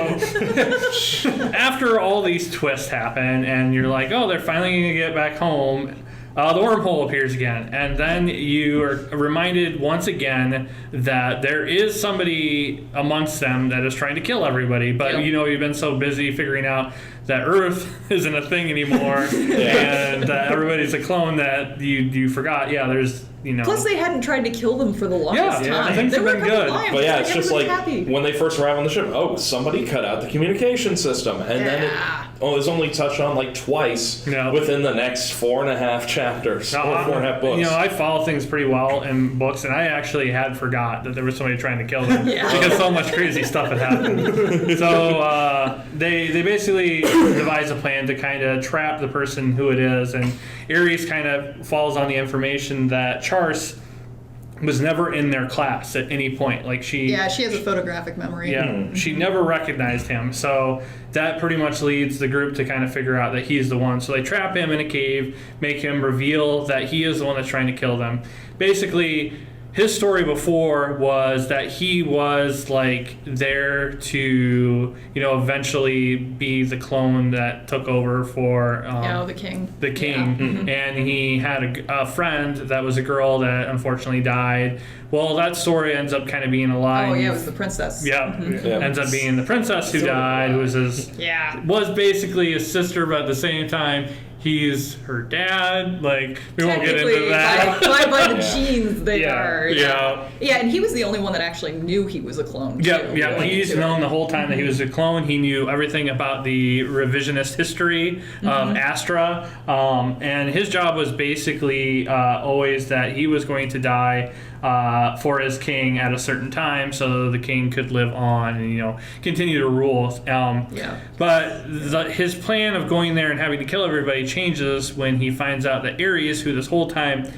Speaker 3: after all these twists happen, and you're like, oh, they're finally going to get back home, the wormhole appears again. And then you are reminded once again that there is somebody amongst them that is trying to kill everybody. But,
Speaker 2: Yep.
Speaker 3: you've been so busy figuring out that Earth isn't a thing anymore, and everybody's a clone that you forgot, there's,
Speaker 2: Plus, they hadn't tried to kill them for the longest
Speaker 3: Yeah,
Speaker 2: time.
Speaker 3: things
Speaker 2: They
Speaker 3: have
Speaker 2: were
Speaker 3: been
Speaker 2: a couple
Speaker 3: good.
Speaker 2: times,
Speaker 1: But yeah, it's just like
Speaker 2: everybody's happy.
Speaker 1: when they first arrive on the ship, somebody cut out the communication system. And then it was only touched on like twice within the next 4.5 chapters.
Speaker 3: Now,
Speaker 1: 4.5 books.
Speaker 3: I follow things pretty well in books, and I actually had forgot that there was somebody trying to kill them
Speaker 2: Yeah.
Speaker 3: because so much crazy stuff had happened. So they basically devise a plan to kind of trap the person who it is, and Ares kind of falls on the information that Charse was never in their class at any point. Like she
Speaker 2: has a photographic memory.
Speaker 3: Yeah, she never recognized him. So that pretty much leads the group to kind of figure out that he's the one. So they trap him in a cave, make him reveal that he is the one that's trying to kill them. Basically, his story before was that he was like there to, eventually be the clone that took over for
Speaker 2: the king.
Speaker 3: the king, and he had a friend that was a girl that unfortunately died. Well, that story ends up kind of being alive.
Speaker 2: Oh, yeah, it was the princess.
Speaker 3: Yeah, ends up being the princess who died, who was was basically his sister, but at the same time, he's her dad. Like, we won't get into that.
Speaker 2: By the genes, they are.
Speaker 3: Yeah.
Speaker 2: Yeah, and he was the only one that actually knew he was a clone.
Speaker 3: Yeah. He's known the whole time that he was a clone. He knew everything about the revisionist history of Astra, and his job was basically always that he was going to die for his king at a certain time, so the king could live on and continue to rule. But his plan of going there and having to kill everybody changes when he finds out that Ares, who this whole time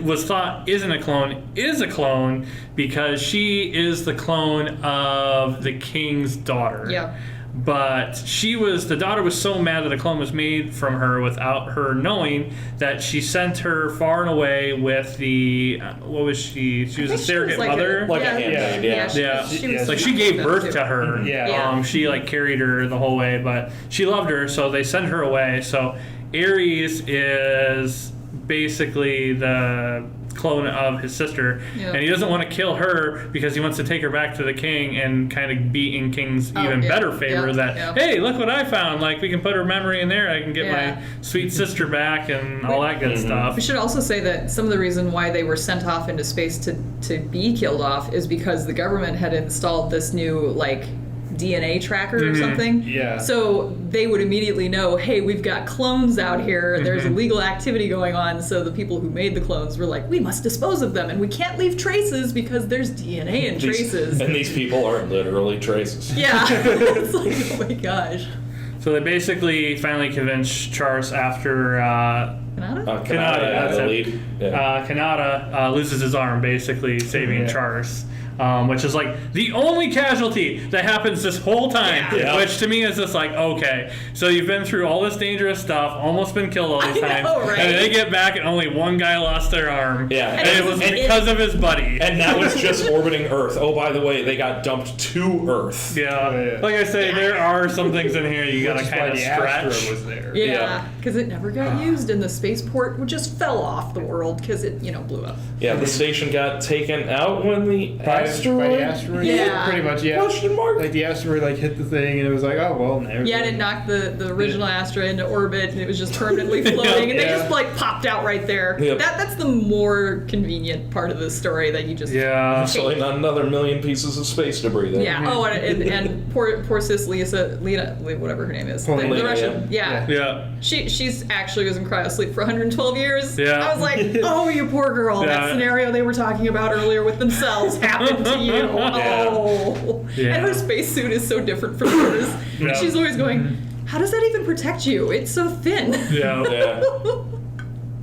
Speaker 3: was thought isn't a clone, is a clone because she is the clone of the king's daughter.
Speaker 2: Yeah.
Speaker 3: But the daughter was so mad that a clone was made from her without her knowing that she sent her far and away with the, what was she? She was a surrogate mother.
Speaker 1: Like a handmaid,
Speaker 3: She gave birth to her.
Speaker 4: Yeah.
Speaker 3: She carried her the whole way, but she loved her, so they sent her away. So Ares is basically the clone of his sister, and he doesn't want to kill her because he wants to take her back to the king and kind of be in King's better favor hey, look what I found, like we can put her memory in there, I can get my sweet sister back and all that good stuff.
Speaker 2: We should also say that some of the reason why they were sent off into space to be killed off is because the government had installed this new DNA tracker or something.
Speaker 4: Yeah.
Speaker 2: So they would immediately know, hey, we've got clones out here. There's illegal activity going on. So the people who made the clones were like, we must dispose of them, and we can't leave traces because there's DNA and traces.
Speaker 1: And these people are literally traces.
Speaker 2: Yeah. It's like, oh my gosh.
Speaker 3: So they basically finally convinced Charse after
Speaker 1: Kanata, the lead.
Speaker 3: Kanata loses his arm, basically saving Charse. which is like the only casualty that happens this whole time.
Speaker 1: Yeah.
Speaker 3: Which to me is just like, okay, so you've been through all this dangerous stuff, almost been killed all these times,
Speaker 2: right?
Speaker 3: and they get back and only one guy lost their arm.
Speaker 1: Yeah.
Speaker 3: And it was because of his buddy.
Speaker 1: And that was just orbiting Earth. Oh, by the way, they got dumped to Earth.
Speaker 3: Yeah. Like I say, there are some things in here you gotta kind of
Speaker 4: the
Speaker 3: stretch.
Speaker 4: Astra was there.
Speaker 2: Yeah, because it never got used, and the spaceport just fell off the world because it, blew up.
Speaker 1: Yeah, the station got taken out when the
Speaker 4: By
Speaker 1: asteroid.
Speaker 4: the asteroid?
Speaker 2: Yeah.
Speaker 4: Pretty much, yeah.
Speaker 1: Question mark?
Speaker 4: Like the asteroid hit the thing and it was like, oh well, never.
Speaker 2: Yeah, and it knocked the original Astra into orbit, and it was just permanently floating, and they
Speaker 4: Yeah.
Speaker 2: just popped out right there.
Speaker 1: Yep.
Speaker 2: That's the more convenient part of the story that you just
Speaker 3: Yeah.
Speaker 1: So like not another million pieces of space debris there.
Speaker 2: Yeah. Oh, and poor sis Lena, whatever her name is, the
Speaker 1: Lena,
Speaker 2: Russian. Yeah.
Speaker 3: Yeah.
Speaker 2: She's actually was in cryo sleep for 112 years.
Speaker 3: Yeah.
Speaker 2: I was like, oh, you poor girl.
Speaker 3: Yeah.
Speaker 2: That scenario they were talking about earlier with themselves happened to you. Oh.
Speaker 3: Yeah.
Speaker 2: And her spacesuit is so different from hers.
Speaker 3: Yeah.
Speaker 2: She's always going, how does that even protect you? It's so thin.
Speaker 3: Yeah.
Speaker 1: Yeah.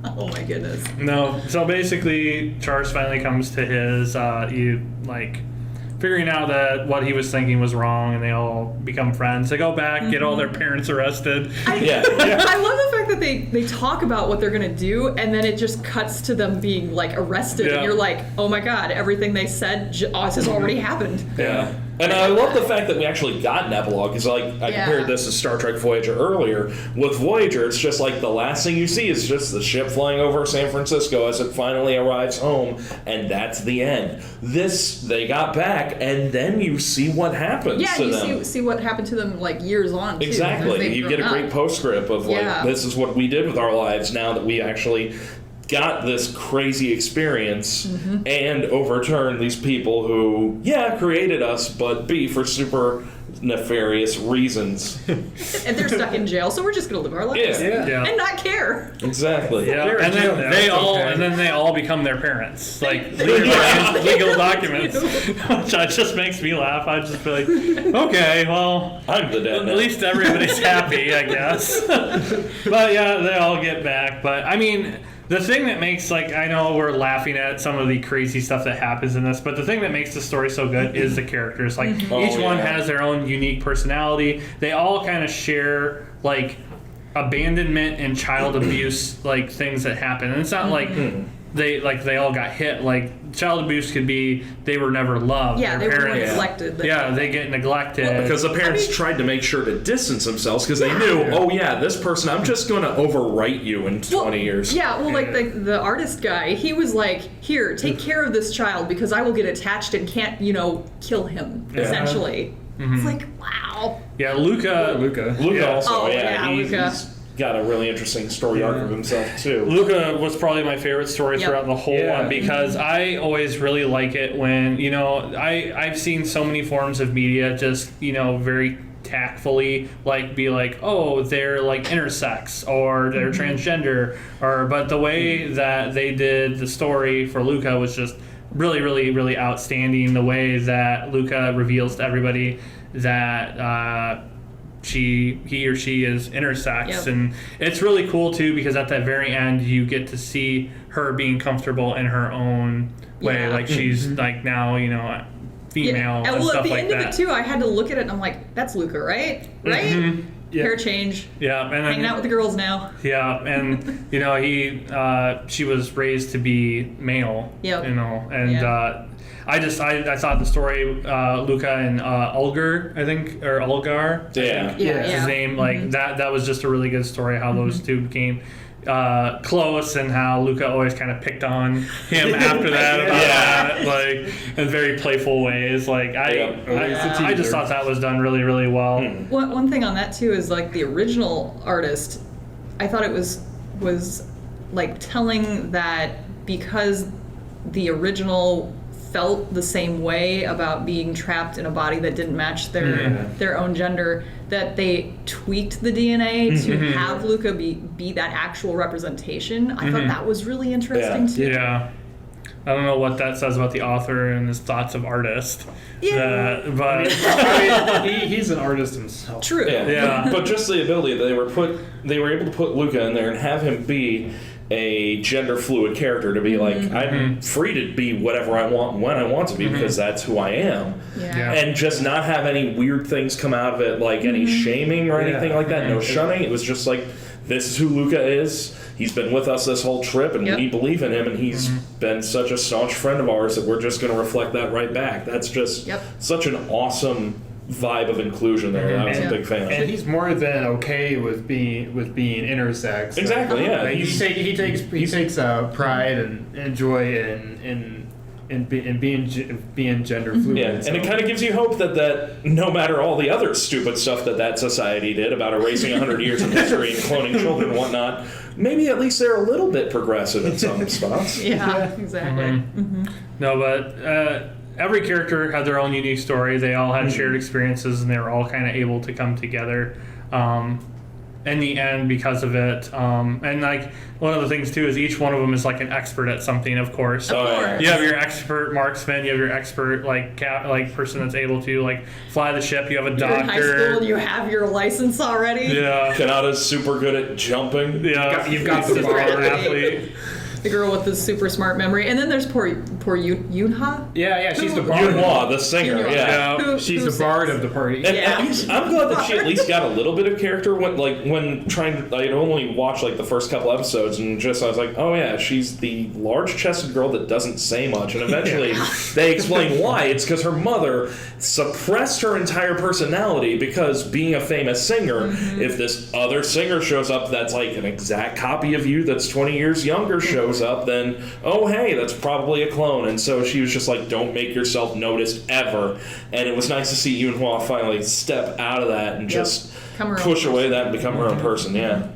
Speaker 2: Oh my goodness.
Speaker 3: No. So basically, Charles finally comes to his, figuring out that what he was thinking was wrong, and they all become friends. They go back, get all their parents arrested.
Speaker 1: Yeah.
Speaker 2: I love the fact that they talk about what they're gonna do, and then it just cuts to them being arrested,
Speaker 3: Yeah.
Speaker 2: and you're like, oh my god, everything they said this has already happened.
Speaker 1: Yeah. And I love the fact that we actually got an epilogue, because I compared this to Star Trek Voyager earlier. With Voyager, it's just the last thing you see is just the ship flying over San Francisco as it finally arrives home, and that's the end. This, they got back, and then you see what happens
Speaker 2: Yeah,
Speaker 1: to
Speaker 2: and
Speaker 1: them.
Speaker 2: you see what happened to them years on, too. as
Speaker 1: Exactly.
Speaker 2: they've
Speaker 1: You get a
Speaker 2: grown
Speaker 1: great
Speaker 2: up.
Speaker 1: postscript of
Speaker 2: Yeah.
Speaker 1: this is what we did with our lives now that we actually got this crazy experience and overturned these people who, created us, but B, for super nefarious reasons.
Speaker 2: And they're stuck in jail, so we're just gonna live our lives.
Speaker 1: Yeah.
Speaker 3: Yeah.
Speaker 2: And not care.
Speaker 1: Exactly.
Speaker 3: Yeah,
Speaker 4: They're in
Speaker 3: and
Speaker 4: jail
Speaker 3: then
Speaker 4: now,
Speaker 3: they
Speaker 4: it's
Speaker 3: all
Speaker 4: okay.
Speaker 3: and then they all become their parents, legal documents, which just makes me laugh. I just feel like, okay, well,
Speaker 1: I'm the dad now.
Speaker 3: at least everybody's happy, I guess. But yeah, they all get back. But I mean, the thing that makes I know we're laughing at some of the crazy stuff that happens in this, but the thing that makes the story so good is the characters. Each one has their own unique personality. They all kind of share abandonment and child abuse things that happen. And it's not they all got hit. Child abuse could be they were never loved.
Speaker 2: Yeah,
Speaker 3: Their
Speaker 2: they were
Speaker 3: parents,
Speaker 2: neglected.
Speaker 3: they get neglected.
Speaker 1: Because the parents tried to make sure to distance themselves because they knew, this person, I'm just going to overwrite you in 20 years.
Speaker 2: Yeah, well, the artist guy, he was like, here, take care of this child because I will get attached and can't, kill him, essentially. It's like, wow.
Speaker 3: Yeah, Luca
Speaker 1: Luca also,
Speaker 2: Oh, yeah, Luca.
Speaker 1: he's got a really interesting story arc of himself, too.
Speaker 3: Luca was probably my favorite story
Speaker 2: Yep.
Speaker 3: throughout the whole
Speaker 4: Yeah.
Speaker 3: one because I always really like it when, I've seen so many forms of media just, very tactfully be oh, they're intersex or they're transgender but the way that they did the story for Luca was just really, really, really outstanding. The way that Luca reveals to everybody that he or she is intersex.
Speaker 2: Yep.
Speaker 3: And it's really cool too because at the very end you get to see her being comfortable in her own way.
Speaker 2: Yeah.
Speaker 3: She's now female
Speaker 2: And
Speaker 3: and
Speaker 2: well,
Speaker 3: stuff
Speaker 2: at the
Speaker 3: like
Speaker 2: end
Speaker 3: that.
Speaker 2: of it too, I had to look at it and I'm like, that's Luca, right? Right?
Speaker 4: Yeah.
Speaker 2: Hair change.
Speaker 3: Yeah, and then,
Speaker 2: Hanging out with the girls now.
Speaker 3: yeah, and she was raised to be male.
Speaker 2: Yep.
Speaker 3: And
Speaker 2: Yeah.
Speaker 3: I thought the story Luca and Ulgar, I think, or Ulgar,
Speaker 1: Yeah.
Speaker 2: Yeah,
Speaker 3: his
Speaker 2: yeah.
Speaker 3: name, that was just a really good story how those two became close and how Luca always kind of picked on him after that about that, in very playful ways. I just thought that was done really, really well.
Speaker 2: One thing on that too is the original artist, I thought it was telling that because the original felt the same way about being trapped in a body that didn't match their own gender, that they tweaked the DNA to have Luca be that actual representation. I thought that was really interesting too.
Speaker 3: Yeah. I don't know what that says about the author and his thoughts of artist.
Speaker 2: Yeah.
Speaker 3: But
Speaker 4: he's an artist himself.
Speaker 2: True.
Speaker 1: Yeah.
Speaker 3: Yeah.
Speaker 1: But just the ability that they were able to put Luca in there and have him be a gender fluid character to be like, I'm free to be whatever I want when I want to be because that's who I am.
Speaker 2: Yeah.
Speaker 1: And just not have any weird things come out of it, like any shaming or anything like that. No shunning. It was just like, this is who Luca is. He's been with us this whole trip, and we believe in him, and he's been such a staunch friend of ours that we're just going to reflect that right back. That's just such an awesome vibe of inclusion there. I was a big fan of.
Speaker 4: And he's more than okay with being intersex.
Speaker 1: Exactly, yeah.
Speaker 4: Like, he takes pride and joy in being gender fluid.
Speaker 1: Yeah, and it kind of gives you hope that no matter all the other stupid stuff that society did about erasing 100 years of history and cloning children and whatnot, maybe at least they're a little bit progressive in some spots.
Speaker 2: Yeah, exactly.
Speaker 3: No, but every character had their own unique story. They all had shared experiences, and they were all kind of able to come together in the end because of it. And like one of the things too is each one of them is like an expert at something. Of course,
Speaker 2: Of course.
Speaker 3: you have your expert marksman, you have your expert like person that's able to like fly the ship. You have a
Speaker 2: You're in high
Speaker 3: doctor.
Speaker 2: school, you have your license already.
Speaker 3: Yeah,
Speaker 1: Kanata's super good at jumping.
Speaker 3: yeah.
Speaker 4: You've got the
Speaker 3: Super
Speaker 4: bar.
Speaker 3: athlete.
Speaker 2: The girl with the super smart memory, and then there's poor Yunha.
Speaker 4: Yeah, she's the bard.
Speaker 1: Yunhua, the singer,
Speaker 2: Yunhua.
Speaker 1: yeah.
Speaker 4: She's the bard of the party.
Speaker 1: And
Speaker 2: Yeah.
Speaker 1: at least, I'm glad that she at least got a little bit of character when trying to. I'd only watched like the first couple episodes, and just I was like, oh yeah, she's the large-chested girl that doesn't say much. And eventually, they explain why. It's because her mother suppressed her entire personality because being a famous singer, if this other singer shows up that's like an exact copy of you that's 20 years younger shows up, then oh hey, that's probably a clone. And so she was just like, don't make yourself noticed ever. And it was nice to see Yunhua finally step out of that and just push away that and become her own person. Yeah.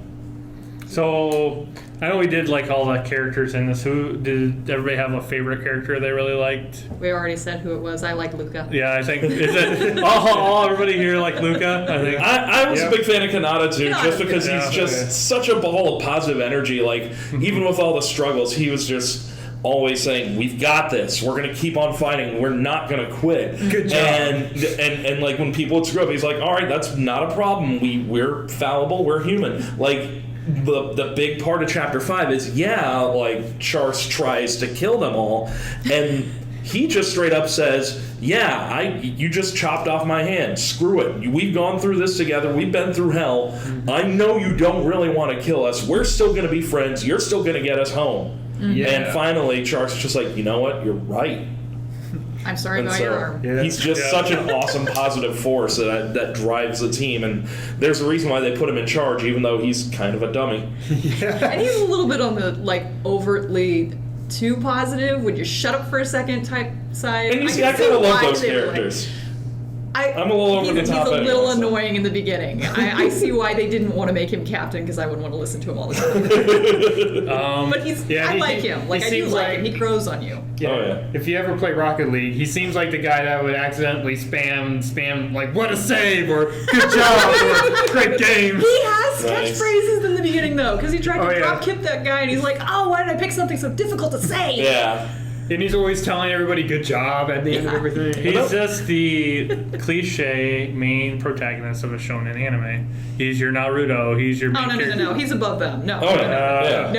Speaker 3: So I know we did like all the characters in this. Who did everybody have a favorite character they really liked?
Speaker 2: We already said who it was. I like Luca.
Speaker 3: Yeah, I think is it all everybody here like Luca? I think.
Speaker 1: I was a big fan of Kanata too,
Speaker 2: Yeah.
Speaker 1: just because he's just such a ball of positive energy. Like, even with all the struggles, he was just always saying, we've got this, we're going to keep on fighting, we're not going to quit.
Speaker 4: Good job.
Speaker 1: And like when people would screw up, he's like, all right, that's not a problem, we're fallible, we're human. Like, the big part of chapter 5 is like Charles tries to kill them all, and he just straight up says, you just chopped off my hand, screw it, we've gone through this together, we've been through hell, I know you don't really want to kill us, we're still going to be friends, you're still going to get us home. And finally Charles is just like, you know what, you're right.
Speaker 2: I'm sorry
Speaker 1: And
Speaker 2: about
Speaker 1: so
Speaker 2: your arm.
Speaker 1: he's just such an awesome positive force that drives the team, and there's a reason why they put him in charge, even though he's kind of a dummy.
Speaker 2: And he's a little bit on the like overtly too positive. Would you shut up for a second type side?
Speaker 1: And you see,
Speaker 2: can
Speaker 1: I kind of love
Speaker 2: why
Speaker 1: those
Speaker 2: they were like-
Speaker 1: characters.
Speaker 2: I'm
Speaker 1: a little over the top
Speaker 2: He's a
Speaker 1: anyway,
Speaker 2: little
Speaker 1: so.
Speaker 2: annoying in the beginning. I see why they didn't want to make him captain, because I wouldn't want to listen to him all the time. But I like him. Like, I do like him. He grows on you.
Speaker 4: Yeah.
Speaker 1: Oh, yeah.
Speaker 4: If you ever play Rocket League, he seems like the guy that would accidentally spam like, what a save, or good job, or great game.
Speaker 2: He has
Speaker 1: Nice.
Speaker 2: catchphrases in the beginning, though, because he tried to
Speaker 4: Oh, yeah.
Speaker 2: drop kick that guy, and he's like, oh, why did I pick something so difficult to say?
Speaker 1: Yeah.
Speaker 4: And he's always telling everybody good job at the end of everything.
Speaker 3: He's just the cliche main protagonist of a shonen anime. He's your Naruto. He's your main
Speaker 2: Oh,
Speaker 3: character.
Speaker 2: no. He's above them. No.
Speaker 1: Oh,
Speaker 2: no,
Speaker 1: yeah.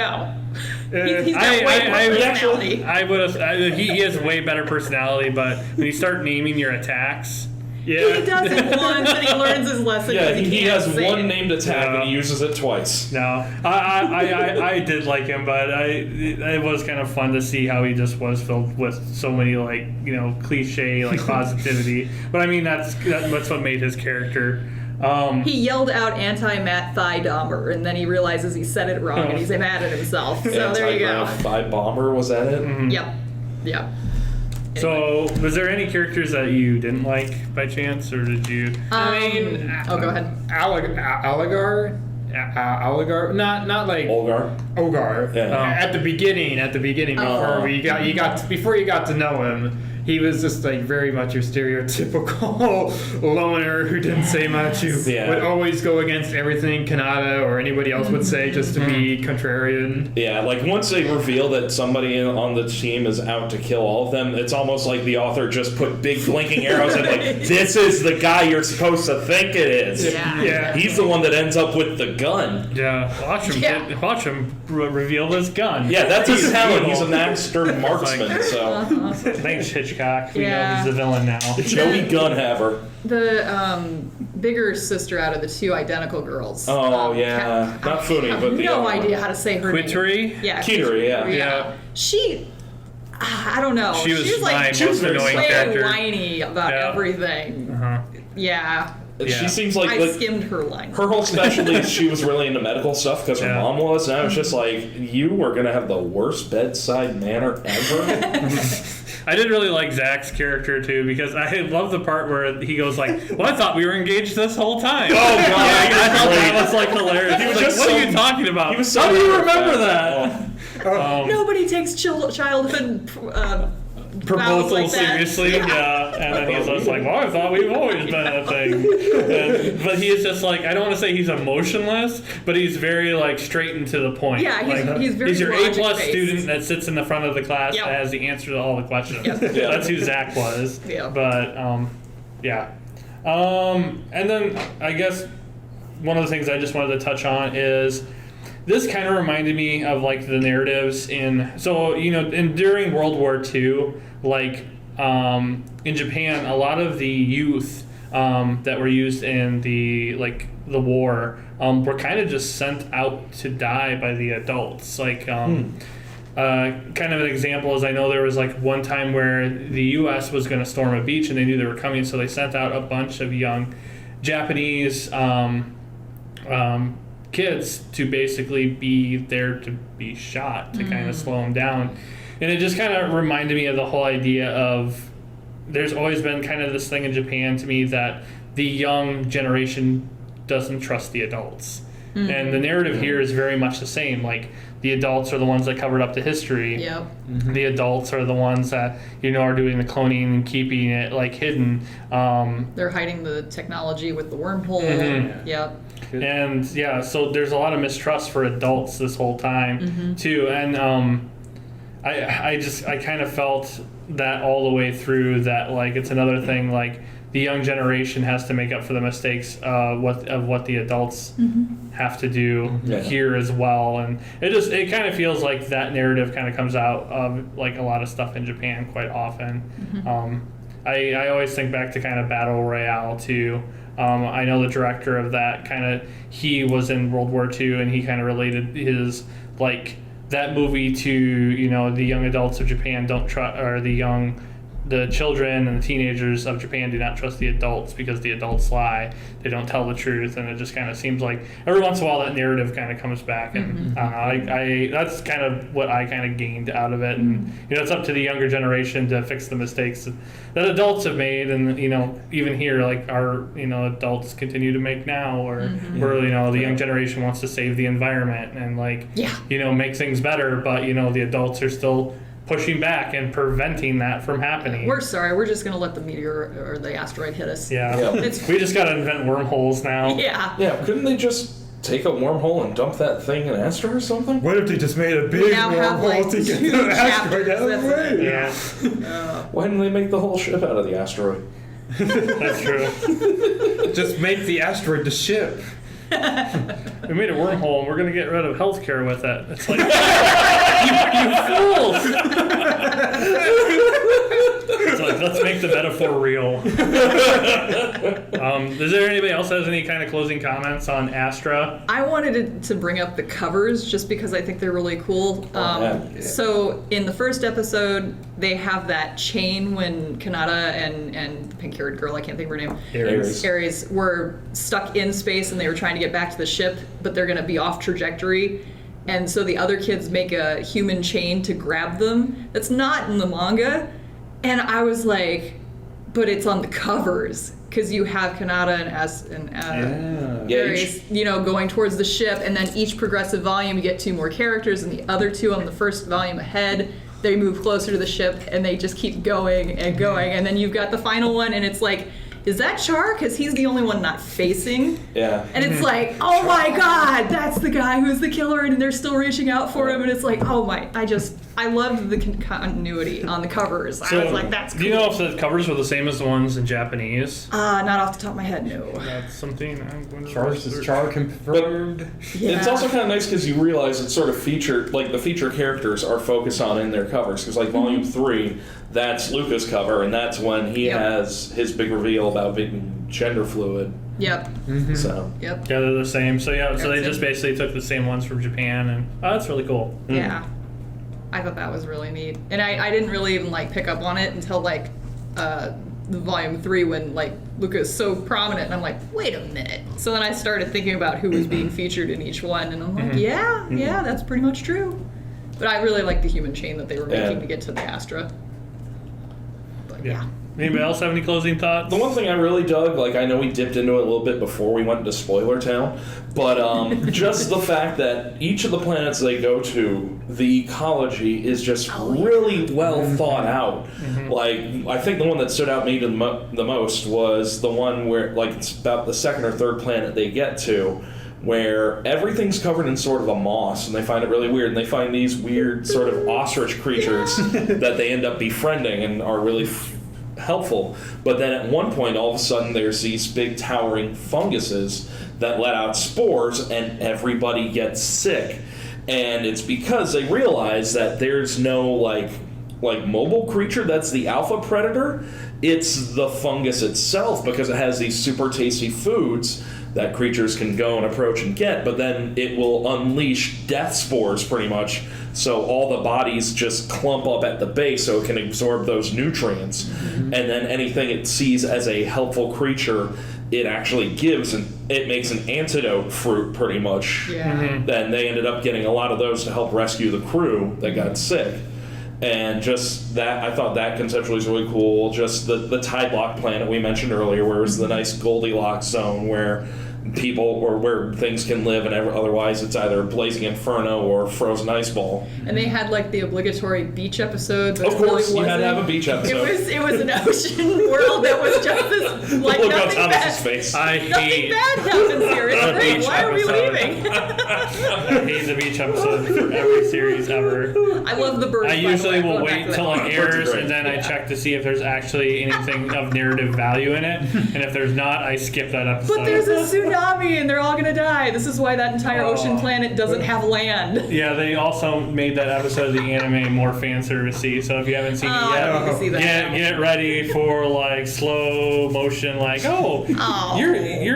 Speaker 2: No. He's got way more personality.
Speaker 3: I would have. He has way better personality, but when you start naming your attacks,
Speaker 2: He does it once, and he learns his lesson.
Speaker 1: Yeah,
Speaker 2: 'cause
Speaker 1: he
Speaker 2: can't
Speaker 1: has
Speaker 2: say
Speaker 1: one
Speaker 2: it.
Speaker 1: named attack and he uses it twice.
Speaker 3: no, I did like him, but it was kind of fun to see how he just was filled with so many like cliche like positivity. But I mean that's what made his character.
Speaker 2: He yelled out anti-Matt Thigh Domber, and then he realizes he said it wrong, and he's mad at himself. So there you go.
Speaker 1: Anti-Grav Bomber, was that it?
Speaker 2: Yep.
Speaker 3: So, was there any characters that you didn't like by chance, or did you?
Speaker 4: I mean,
Speaker 2: go ahead.
Speaker 4: Aligar, not like
Speaker 1: Olgar.
Speaker 4: Ogar.
Speaker 1: Yeah.
Speaker 4: At the beginning, before you got to know him, he was just like very much your stereotypical loner who didn't say much, who would always go against everything Kanata or anybody else would say just to be contrarian.
Speaker 1: Yeah, like once they reveal that somebody on the team is out to kill all of them, it's almost like the author just put big blinking arrows and like, this is the guy you're supposed to think it is.
Speaker 2: Yeah.
Speaker 1: He's the one that ends up with the gun.
Speaker 3: Yeah, watch him reveal this gun.
Speaker 1: Yeah, that's his talent. He's a master marksman. So
Speaker 3: thanks, Hitchcock. We know he's the villain now.
Speaker 1: Joey Gunhaver.
Speaker 2: The bigger sister out of the two identical girls.
Speaker 1: Oh, not Funi, but the
Speaker 2: no
Speaker 1: other
Speaker 2: idea
Speaker 1: one.
Speaker 2: how to say her
Speaker 3: Quittery?
Speaker 2: name. Yeah,
Speaker 1: Kittery,
Speaker 3: Yeah.
Speaker 2: She, I don't know.
Speaker 3: She was
Speaker 2: like
Speaker 3: my most annoying
Speaker 2: way
Speaker 3: character.
Speaker 2: whiny about everything. Yeah.
Speaker 1: She seems like
Speaker 2: I skimmed her line.
Speaker 1: Her whole specialty is she was really into medical stuff because her mom was, and I was just like, you were going to have the worst bedside manner ever.
Speaker 3: I did really like Zach's character too, because I love the part where he goes like, "Well, I thought we were engaged this whole time."
Speaker 1: Oh god,
Speaker 3: I thought that was like hilarious.
Speaker 1: He was
Speaker 3: like,
Speaker 1: just
Speaker 3: what are you talking about?
Speaker 1: He was so
Speaker 3: How do you remember that?
Speaker 2: Nobody takes childhood
Speaker 3: Proposal
Speaker 2: like that.
Speaker 3: seriously, and then he's just like, "Well, I thought we've always been a thing." But he is just like, I don't want to say he's emotionless, but he's very like straight and to the point.
Speaker 2: Yeah, he's very
Speaker 3: He's your A+
Speaker 2: logic-based.
Speaker 3: student that sits in the front of the class that has the answer to all the questions. That's who Zach was. But and then I guess one of the things I just wanted to touch on is, this kind of reminded me of like the narratives during World War II, like in Japan, a lot of the youth that were used in the war were kind of just sent out to die by the adults. Like kind of an example is, I know there was like one time where the U.S. was going to storm a beach and they knew they were coming, so they sent out a bunch of young Japanese kids to basically be there to be shot to kind of slow them down. And it just kind of reminded me of the whole idea of, there's always been kind of this thing in Japan to me that the young generation doesn't trust the adults. And the narrative here is very much the same. Like, the adults are the ones that covered up the history.
Speaker 2: Yep.
Speaker 3: The adults are the ones that are doing the cloning and keeping it like hidden.
Speaker 2: They're hiding the technology with the wormhole. Yep.
Speaker 3: And so there's a lot of mistrust for adults this whole time too. And I kind of felt that all the way through, that like it's another thing, like the young generation has to make up for the mistakes of what the adults have to do here as well. And it kind of feels like that narrative kind of comes out of like a lot of stuff in Japan quite often. I always think back to kind of Battle Royale too. I know the director of that he was in World War II, and he kind of related his that movie to the young adults of Japan don't trust, or the children and the teenagers of Japan do not trust the adults because the adults lie. They don't tell the truth, and it just kind of seems like every once in a while that narrative kind of comes back, and I that's kind of what I kind of gained out of it. And it's up to the younger generation to fix the mistakes that adults have made, and even here, like our adults continue to make now, or where the young generation wants to save the environment and make things better, but the adults are still pushing back and preventing that from happening.
Speaker 2: We're sorry. We're just going to let the meteor or the asteroid hit us.
Speaker 3: We just got to invent wormholes now.
Speaker 1: Yeah, couldn't they just take a wormhole and dump that thing in Astra or something?
Speaker 4: What if they just made a big wormhole to get the asteroid out of the way?
Speaker 1: Why didn't they make the whole ship out of the asteroid?
Speaker 3: That's true.
Speaker 4: Just make the asteroid the ship.
Speaker 3: We made a wormhole and we're going to get rid of healthcare with it. It's like, you fools! It's like, let's make the metaphor real. Is there anybody else that has any kind of closing comments on Astra?
Speaker 2: I wanted to bring up the covers just because I think they're really cool. So in the first episode, they have that chain when Kanata and the pink-haired girl, I can't think of her name, Ares, were stuck in space and they were trying to get back to the ship, but they're going to be off trajectory. And so the other kids make a human chain to grab them. That's not in the manga. And I was like, but it's on the covers. Because you have Kanata and Ares, going towards the ship, and then each progressive volume you get 2 more characters, and the other 2 on the first volume ahead they move closer to the ship, and they just keep going and going, and then you've got the final one, and it's like, is that Char? Because he's the only one not facing.
Speaker 1: Yeah.
Speaker 2: And it's like, oh my god, that's the guy who's the killer, and they're still reaching out for him, and it's like, oh my, I loved the continuity on the covers. I was like, that's cool.
Speaker 3: Do you know if the covers were the same as the ones in Japanese?
Speaker 2: Not off the top of my head, no.
Speaker 3: That's something I'm going to
Speaker 4: Char confirmed.
Speaker 2: Yeah.
Speaker 1: It's also kind of nice because you realize it's sort of featured, like the feature characters are focused on in their covers. Because like Volume 3, that's Luca's cover, and that's when he has his big reveal about being gender fluid.
Speaker 2: Yep.
Speaker 1: So.
Speaker 2: Yep.
Speaker 3: Yeah, they're the same. So yeah, so they
Speaker 2: That's
Speaker 3: just
Speaker 2: it.
Speaker 3: basically took the same ones from Japan, and that's really cool.
Speaker 2: Yeah. I thought that was really neat. And I didn't really even like pick up on it until like the Volume 3 when like Luca is so prominent, and I'm like, wait a minute. So then I started thinking about who was being featured in each one, and I'm like, yeah, that's pretty much true. But I really like the human chain that they were making to get to the Astra. But yeah.
Speaker 3: Anybody else have any closing thoughts?
Speaker 1: The one thing I really dug, like I know we dipped into it a little bit before we went into Spoiler Town, but just the fact that each of the planets they go to, the ecology is just really well thought out. Like, I think the one that stood out to me the most was the one where, like, it's about the second or third planet they get to, where everything's covered in sort of a moss, and they find it really weird, and they find these weird sort of ostrich creatures that they end up befriending and are really helpful. But then at one point, all of a sudden, there's these big towering funguses that let out spores, and everybody gets sick. And it's because they realize that there's no like mobile creature that's the alpha predator. It's the fungus itself, because it has these super tasty foods that creatures can go and approach and get, but then it will unleash death spores pretty much, so all the bodies just clump up at the base so it can absorb those nutrients. And then anything it sees as a helpful creature, it actually gives, and it makes an antidote fruit pretty much. Then they ended up getting a lot of those to help rescue the crew that got sick. And just that, I thought that conceptually was really cool. Just the Tidelock planet we mentioned earlier, where it was the nice Goldilocks zone where people, or where things can live, and otherwise it's either blazing inferno or frozen ice ball.
Speaker 2: And they had like the obligatory beach episode, but
Speaker 1: Of course,
Speaker 2: it really
Speaker 1: you had to
Speaker 2: wasn't.
Speaker 1: have a beach episode.
Speaker 2: It was an ocean world that was just this like
Speaker 1: Look out
Speaker 2: nothing
Speaker 1: Thomas's
Speaker 2: bad.
Speaker 1: face.
Speaker 3: I
Speaker 2: Nothing
Speaker 3: hate
Speaker 2: bad happens here. It's
Speaker 3: the
Speaker 2: great.
Speaker 3: beach
Speaker 2: Why are we
Speaker 3: episode.
Speaker 2: leaving?
Speaker 3: I hate the beach episode for every series ever.
Speaker 2: I love the birds.
Speaker 3: I
Speaker 2: by the
Speaker 3: usually
Speaker 2: way.
Speaker 3: will
Speaker 2: Going back
Speaker 3: wait
Speaker 2: to
Speaker 3: till
Speaker 2: that.
Speaker 3: it
Speaker 1: Birds are
Speaker 3: airs,
Speaker 1: great.
Speaker 3: and then I check to see if there's actually anything of narrative value in it. And if there's not, I skip that episode.
Speaker 2: But there's a tsunami and they're all gonna die. This is why that entire ocean planet doesn't have land.
Speaker 3: Yeah, they also made that episode of the anime more fan servicey. So if you haven't seen it
Speaker 2: I
Speaker 3: yet,
Speaker 2: need to see that.
Speaker 3: get ready for like slow motion. Like, oh, your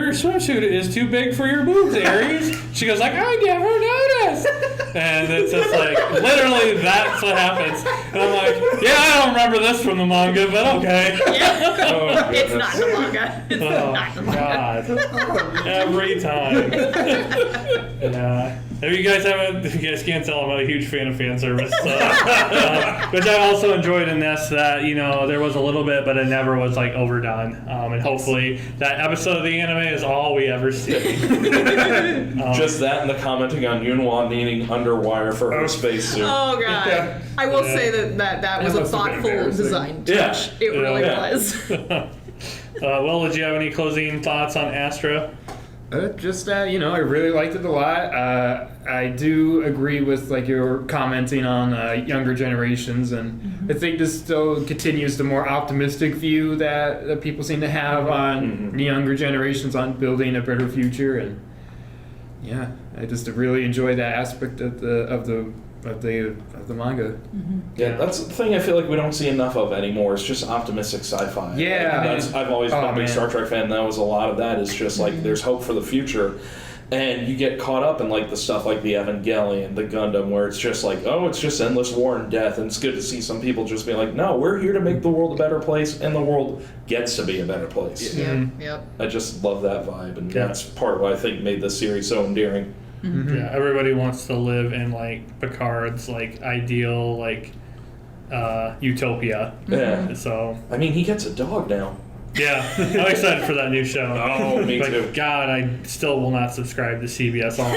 Speaker 3: swimsuit is too big for your boobs, Aries. She goes like, I never noticed. And it's just like literally that's what happens. And I'm like, yeah, I don't remember this from the manga, but okay.
Speaker 2: Yeah. It's not the manga. It's not the manga.
Speaker 3: God, every time. Yeah. If you guys can't tell, I'm not a huge fan of fan service. So, which I also enjoyed in this, that, you know, there was a little bit, but it never was like overdone. And hopefully that episode of the anime is all we ever see.
Speaker 1: Just that and the commenting on Yunhua needing underwire for her spacesuit.
Speaker 2: Oh god.
Speaker 3: Yeah.
Speaker 2: I will say that was a
Speaker 4: must have been
Speaker 2: thoughtful
Speaker 4: embarrassing.
Speaker 2: design
Speaker 1: Yeah.
Speaker 2: touch. It really
Speaker 1: Yeah.
Speaker 2: was.
Speaker 3: Will, did you have any closing thoughts on Astra?
Speaker 4: Just that, I really liked it a lot. I do agree with like your commenting on younger generations, and I think this still continues the more optimistic view that people seem to have on the younger generations on building a better future. And yeah, I just really enjoy that aspect of the manga.
Speaker 1: Yeah, that's the thing I feel like we don't see enough of anymore. It's just optimistic sci-fi.
Speaker 4: Yeah.
Speaker 1: I've always been a big
Speaker 4: man.
Speaker 1: Star Trek fan. That was a lot of that. Is just like there's hope for the future, and you get caught up in like the stuff like the Evangelion, the Gundam, where it's just like, oh, it's just endless war and death. And it's good to see some people just be like, no, we're here to make the world a better place, and the world gets to be a better place.
Speaker 2: Yep.
Speaker 1: I just love that vibe, and that's part of what I think made this series so endearing.
Speaker 3: Yeah, everybody wants to live in like Picard's like ideal like utopia.
Speaker 1: Yeah.
Speaker 3: So
Speaker 1: I mean, he gets a dog now.
Speaker 3: Yeah, I'm excited for that new show.
Speaker 1: Oh, me
Speaker 3: But
Speaker 1: too.
Speaker 3: God, I still will not subscribe to CBS All.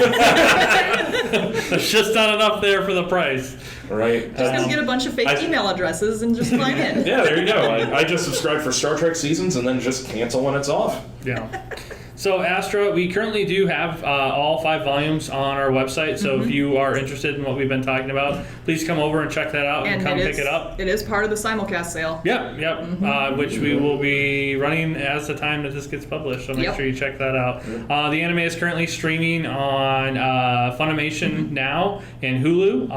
Speaker 3: There's just not enough there for the price.
Speaker 1: Right.
Speaker 2: Just gonna get a bunch of fake email addresses and just fly in.
Speaker 1: Yeah, there you go. I just subscribe for Star Trek seasons and then just cancel when it's off.
Speaker 3: Yeah. So Astra, we currently do have all 5 volumes on our website. So if you are interested in what we've been talking about, please come over and check that out and come pick it up.
Speaker 2: It is part of the simulcast sale.
Speaker 3: Yep. Which we will be running as the time that this gets published. So make sure you check that out. The anime is currently streaming on Funimation Now and Hulu.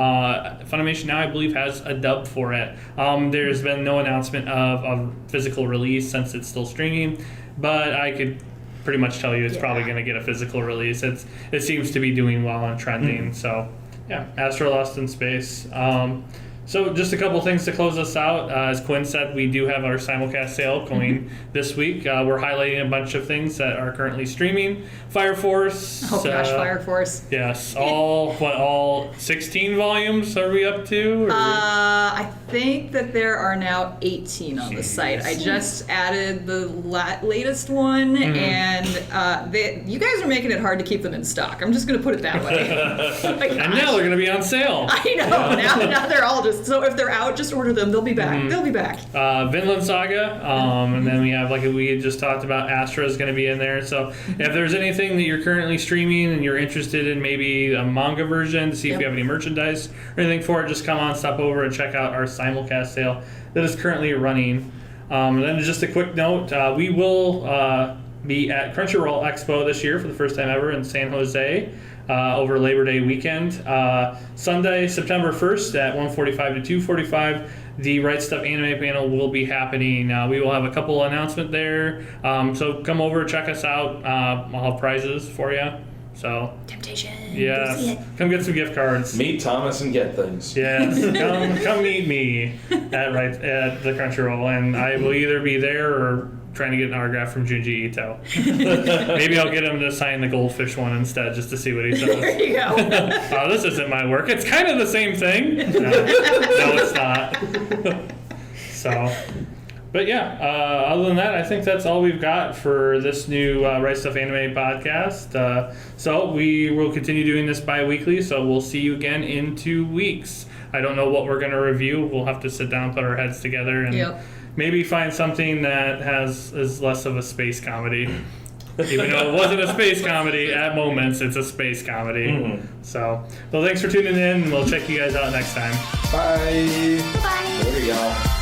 Speaker 3: Funimation Now, I believe, has a dub for it. There's been no announcement of a physical release since it's still streaming, but I could pretty much tell you it's probably going to get a physical release. It seems to be doing well and trending. So yeah, Astra Lost in Space. So just a couple things to close us out. As Quinn said, we do have our simulcast sale going this week. We're highlighting a bunch of things that are currently streaming. Fire Force.
Speaker 2: Oh gosh, Fire Force.
Speaker 3: Yes, all 16 volumes are we up to? Or?
Speaker 2: I think that there are now 18 on the site. I just added the latest one, and you guys are making it hard to keep them in stock. I'm just going to put it that way.
Speaker 3: And now they're going to be on sale.
Speaker 2: I know. Now they're all just, so if they're out, just order them. They'll be back. They'll be back.
Speaker 3: Vinland Saga, and then we have, like we had just talked about, Astra is going to be in there. So if there's anything that you're currently streaming and you're interested in maybe a manga version to see if you have any merchandise or anything for it, just come on, stop over and check out our simulcast sale that is currently running. And then just a quick note, we will be at Crunchyroll Expo this year for the first time ever in San Jose. Over Labor Day weekend. Sunday, September 1st at 1:45 to 2:45, the Right Stuf anime panel will be happening. We will have a couple announcements there. So come over, check us out. I'll have prizes for you. So
Speaker 2: Temptation.
Speaker 3: yes, come get some gift cards.
Speaker 1: Meet Thomas and get things.
Speaker 3: Yes, come meet me at the Crunchyroll, and I will either be there or trying to get an autograph from Junji Ito. Maybe I'll get him to sign the goldfish one instead, just to see what he says.
Speaker 2: There you go.
Speaker 3: Oh, this isn't my work. It's kind of the same thing. No, it's not. So, but yeah, other than that, I think that's all we've got for this new Right Stuf Anime podcast. So we will continue doing this bi-weekly, so we'll see you again in 2 weeks. I don't know what we're going to review. We'll have to sit down, put our heads together, and maybe find something that is less of a space comedy. Even though it wasn't a space comedy, at moments it's a space comedy. So, well, thanks for tuning in, and we'll check you guys out next time.
Speaker 4: Bye.
Speaker 2: Bye.
Speaker 1: Later, y'all.